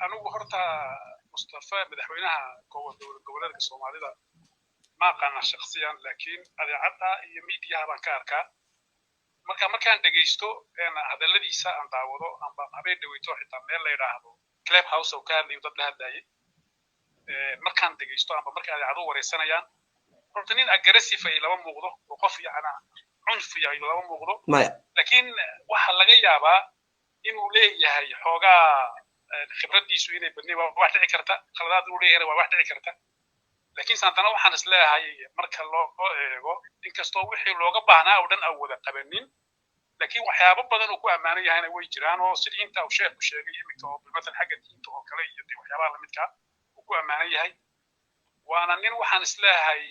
anigu horta mustafa madaxweynaha dowlad goboleedka soomaalida ma aqaana shakhsiyan laakiin adeecadda iyo miidiyaha baan ka arkaa markaan dhegaysto hadalladiisa aan daawado amba habeen dhaweyto xitaa meel la yidhaahdo club house oo ka hadlayo dad la hadlayay markaan dhegaysto amba markay adeecadu wareysanayaan horta nin aggressive ay laba muuqdo oo qof yacna cunfi ay laba muuqdo laakiin waxa laga yaabaa inuu leeyahay xoogaa khibradiisu inay badnay waa wax dhici karta khaladaad uu leeyahay waa wax dhici karta laakiin saantana waxaan is leeyahay marka loo eego inkastoo wixii looga baahnaa oo dhan aan wada qabanin laakiin waxyaabo badan uu ku ammaanan yahayna way jiraan oo sidii inta uu sheekhu sheegay iminka oo bilmatal xagga diinta oo kale iyo waxyaabaha lamidka uu ku ammaanan yahay waana nin waxaan is leeyahay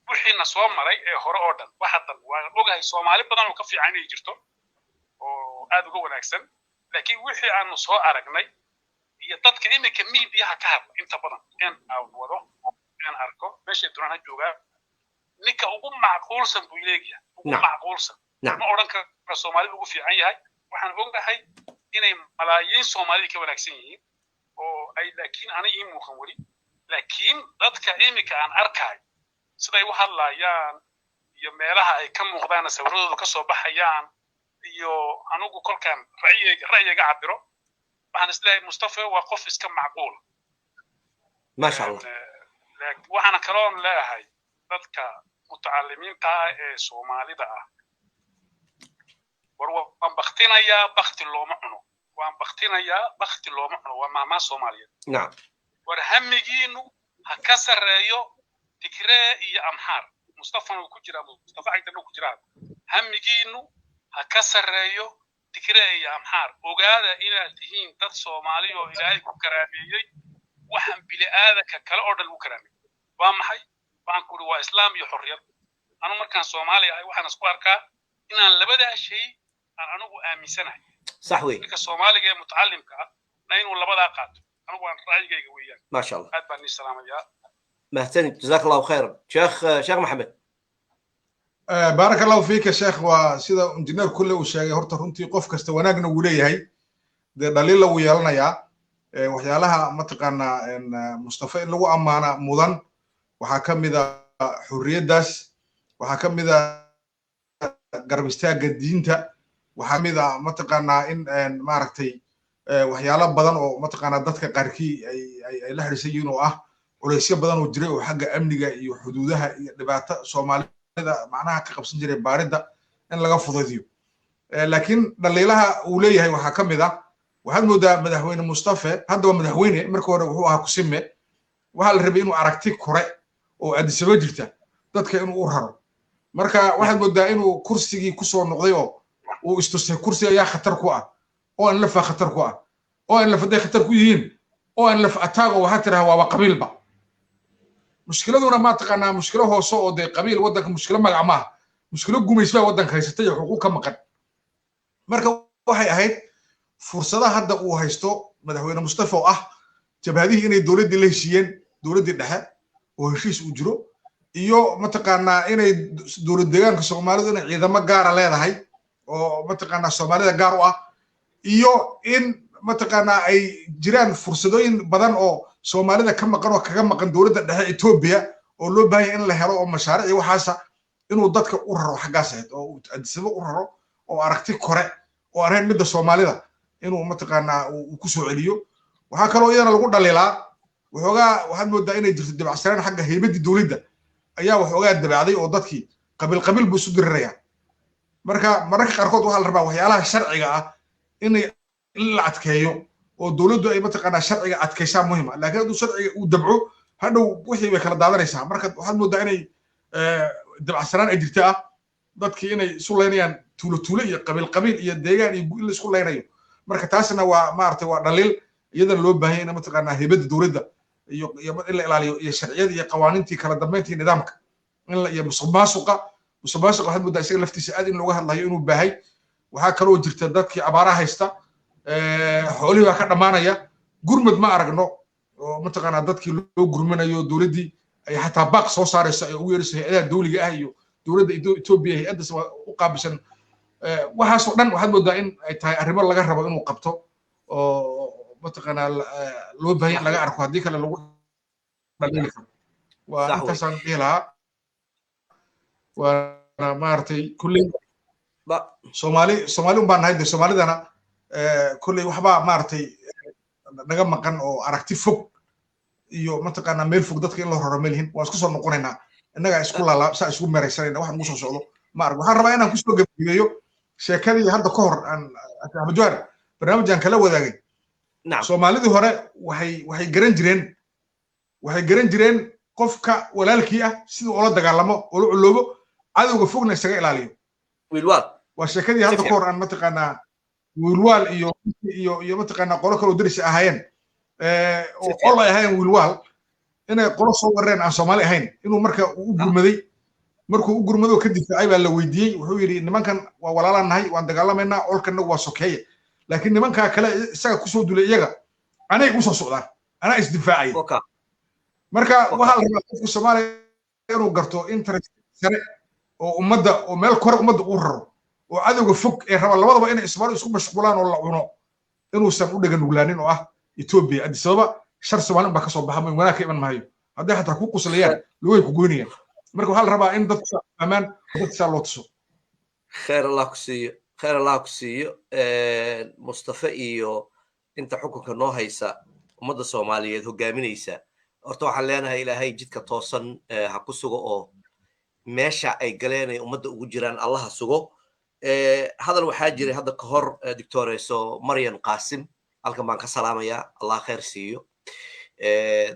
wixiina soo maray ee hore oo dhan waxa dan waan ogahay soomaali badan oo ka fiican inay jirto oo aad uga wanaagsan laakiin wixii aanu soo aragnay iyo dadka iminka miidiyaha ka hadla inta badan in aan wado in arko meeshay doonaan ha joogaa ninka ugu macquulsan buu leeyahay ugu macquulsan ma odhan karo soomaalida ugu fiican yahay waxaan ogahay inay malaayiin soomaalida ka wanaagsan yihiin oo ay laakiin anay ii muuqan weli laakiin dadka iminka aan arkayo siday u hadlayaan iyo meelaha ay ka muuqdaan sawirradooda ka soo baxayaan iyo anigu kolkaan ra'yiga cabiro waxaan isleeyahay mustafa waa qof iska macquul maasha allah waxaana kaloon leeyahay dadka mutacalimiinta ee soomaalida ah waan baktinayaa bakti looma cuno waa maamaa soomaaliyeed war hamigiinu ha ka sarreeyo tigree iyo amxaar mustafana uu ku jiraa mustafa caydan uu ku jiraa hamigiinu ha ka sarreeyo tigree iyo amxaar ogaada inaad tihiin dad soomaali oo ilaahay ku karaameeyey waxaan bini'aadanka kale oo dhan lagu karaameeyey waa maxay waxaan ku uri waa islaam iyo xorriyad anu markaan soomaali ahay waxaan isku arkaa inaan labadaa shay aan anigu aaminsanahay sax wey ninka soomaaliga ee mutacallimka ah na inuu labadaa qaato anigu waan ra'yigayga weeyaan maasha allah aad baan nii salaamayaa mahadsanid jazaak allahu khayran sheekh maxamed بارك الله فيك يا شيخ وسيدا انجينير كله وشاغي هورتا runtii qof kasta wanaagna uu leeyahay dhaliil uu yeelanaya waxyaalaha mataqaana mustafa in lagu amaana mudan waxa kamida xurriyadaas waxa kamida garab istaaga diinta waxa kamida mataqaana in maaragtay waxyaalo badan oo mataqaana dadka qaarkii ay la xiriirsan oo ah culeysyo badan oo jiray oo xagga amniga iyo xuduudaha iyo dhibaato Soomaaliya معناها كقبسن جري باردة إن لقى فضيديو لكن دليلها وليه وحا كمدا وهذا مدحوين مصطفى هذا هو مدحوين مركو هو هاكسمه وهالربين وعركتي كوري وأدي سبجرته dadka inuu u raro marka waxaad moodaa inuu kursigii ku soo noqday oo istusay kursiga ayaa khatar ku ah oo aan lafa khatar ku ah oo aan lafa khatar ku yihiin oo aan lafa ataago waxa tiraha waa qabiilba mushkiladuna ma taqaanaa mushkilo hoose oo de qabiil wadanka mushkilo magac ma mushkilo gumaysba wadanka haysatay xuquuq ka maqan marka waxay ahayd fursadaha hadda uu haysto madaxweyne mustafa oo ah jabhadihii inay dawladda la heshiiyeen dawladda dhexe oo heshiis u jiro iyo mataqaanaa inay dawlad deegaanka Soomaalidu inay ciidamo gaar ah leedahay oo mataqaanaa Soomaalida gaar u ah iyo in mataqaanaa ay jiraan fursadooyin badan oo Soomaalida ka maqan oo kaga maqan dawladda dhexe Ethiopia oo loo baahan in la helo oo mashaariic waxaas inuu dadka u raro xagaas oo adisaba u raro oo aragti kore oo areen midda Soomaalida inuu mataqaanaa uu ku soo celiyo waxaa kaloo iyana lagu dhaliilaa waxoogaa waxaad moodaa inay jirto dibacsanaan xagga haybaddii dowladda ayaa waxoogaa dabacday oo dadkii qabiil buu isu dirirayaan marka mararka qaarkood waxaa la rabaa waxyaalaha sharciga ah in la adkeeyo oo dowladdu ay mataqaanaa sharciga adkaysaa muhiima laakiin hadduu sharciga uu dabco hadhow wixii bay kala daadanaysaa marka waxaad moodaa inay dabacsanaan ay jirta ah dadkii inay isu laynayaan tuulo iyo qabiil iyo deegaan iyo in la isku laynayo marka taasna waa maaragtay waa dhaliil iyadana loo baahan yahay in mataqaanaa haybadda dowladda iyo in la ilaaliyo iyo sharciyada iyo qawaaniintii kala dambeyntii nidaamka iyo musuqmaasuqa waxaad moodaa isaga laftiisa aad in looga hadlayo inuu baahay waxaa kaloo jirta dadkii abaaraha haysta xoolihii baa ka dhammaanaya gurmad ma aragno oo mataqaanaa dadkii loo gurminayo dowladdii ay xataa baaq soo saarayso ay ugu yeerayso hay-adaha dowliga ah iyo dowladda Ethiopia hay-addaas u qaabilsan waxaasoo dhan waxaad moodaa in ay tahay arrimo laga rabo inuu qabto oo mataqaanaa loo baahan in laga arko haddii kale lagu dhaliili karo waa intaasaan dhihi lahaa waana maaragtay kulley soomaali un baan nahay de soomaalidana kulley waxbaa maaragtay naga maqan oo aragti fog iyo mataqaanaa meel fog dadka in loo raro melihin waan isku soo noqonaynaa innagaa isku laalaa saa isugu meeraysanayna wax nagu soo socdo ma arag waxaan rabaa inaan kusoo gebgebeeyo sheekadii hadda ka hor Ahmed Jawhar barnaamijaan kala wadaagay soomaalidii hore waxay garan jireen qofka walaalkii ah sida ula dagaalamo ula culoobo cadowga fogna isaga ilaaliyo wiilwaal waa sheekadii hadda ka hor aan mataqaanaa wiilwaal iyo mataqaanaa qolo kaloo daris ahaayeen oo qol ay ahaayeen wiilwaal inay qolo soo wareen aan Soomaali ahayn inuu marka u gurmaday markuu u gurmado ka difaacay baa la weydiiyey wuxuu yiri nimankan waa walaalaan nahay waan dagaalamaynaa olkana waa sokeeye laakiin nimanka kale isaga ku soo dulay iyaga anay u soo socdaan ana isdifaacay marka waxa la rabaa qofka Soomaaliya inuu garto interest sare oo ummadda oo meel kor ummadda u raro oo cadowga fog ee raba labadaba inay Soomaaliya isku mashquulaan oo la cuno inuusan u dhagan nuglaanin oo ah Ethiopia Addis Ababa shar Soomaaliya baa ka soo baxay wanaag ka iman maayo hadday xataa ku quslayaan lugay ku goynayaan marka waxa la rabaa in dadka amaan dadka loo tuso خير الله كسيو مصطفى iyo inta xukunka noo haysa ummadda Soomaaliyeed hogaaminaysa horta waxaan leenahay ilaahay jidka toosan ha ku sugo oo meesha ay galeen ummadda ugu jiraan Allah sugo hadal waxaa jiray hadda ka hor Dictoreso Maryan Qaasim halkan baan ka salaamayaa Allah khayr siiyo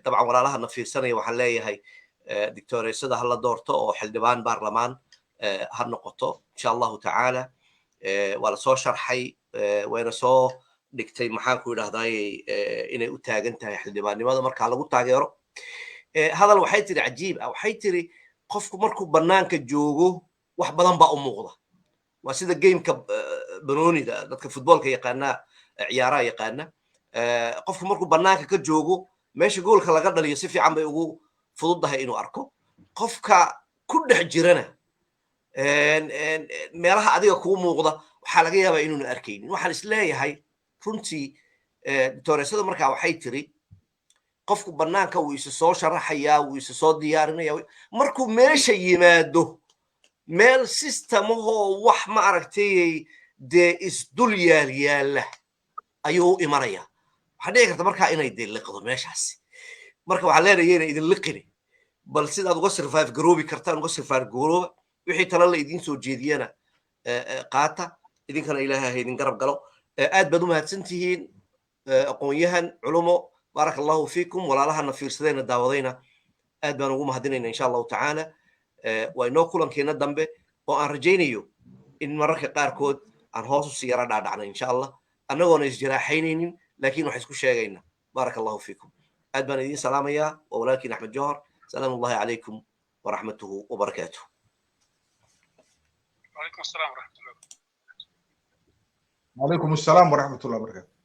طبعا walaalaha na fiirsanaya waxaan leeyahay Dictoresada hal la doorto oo xildhibaan baarlamaan ha noqoto insha Allah ta'ala wala soo sharxay wayna soo dhigtay maxaan ku yiraahday inay u taagan tahay xildhibaannimada marka lagu taageero hadal waxay tiri cajiib ah waxay tiri qofku markuu banaanka joogo wax badan baa u muuqda waa sida gameka banoonida dadka footballka yaqaana ciyaaraha yaqaana qofku markuu banaanka ka joogo meesha goolka laga dhaliyo si fiican bay ugu fududahay inuu arko qofka ku dhex jirana meelaha adiga kugu muuqda waxaa laga yaabaa inuuna arkaynin waxaan isleeyahay runtii Dictoresada markaa waxay tiri qofku banaanka wuu isu soo sharaxayaa wuu isu soo diyaarinayaa markuu meesha yimaado meel systemahoo wax ma aragtay dee isdul yaala ayuu imanaya waxaa dhici karta markaa inay dee liqdo meeshaasi marka waxaa leenahay inay idin liqini bal sidaad uga survive garoobi kartaan uga survive garooba wixii tala la idin soo jeediyana qaata idinkana ilaahay ha idin garab galo aad baad u mahadsantihiin aqoon-yahan culumo بارك الله فيكم ولا لها نفيرسدين داودينا aad baan ugu mahadinaynaa insha Allah ta'ala way noo kulankeena dambe oo aan rajaynayo in mararka qaarkood aan hoos u sii yara dhaadhacno insha Allah annagoona isjiraaxaynaynin laakiin wax isku sheegayna بارك الله فيكم aad baan idin salaamayaa walaalkiin Ahmed Jawhar salaamu Allahi alaykum wa rahmatuhu wa barakatuh وعليكم السلام ورحمة الله وعليكم السلام ورحمة الله وبركاته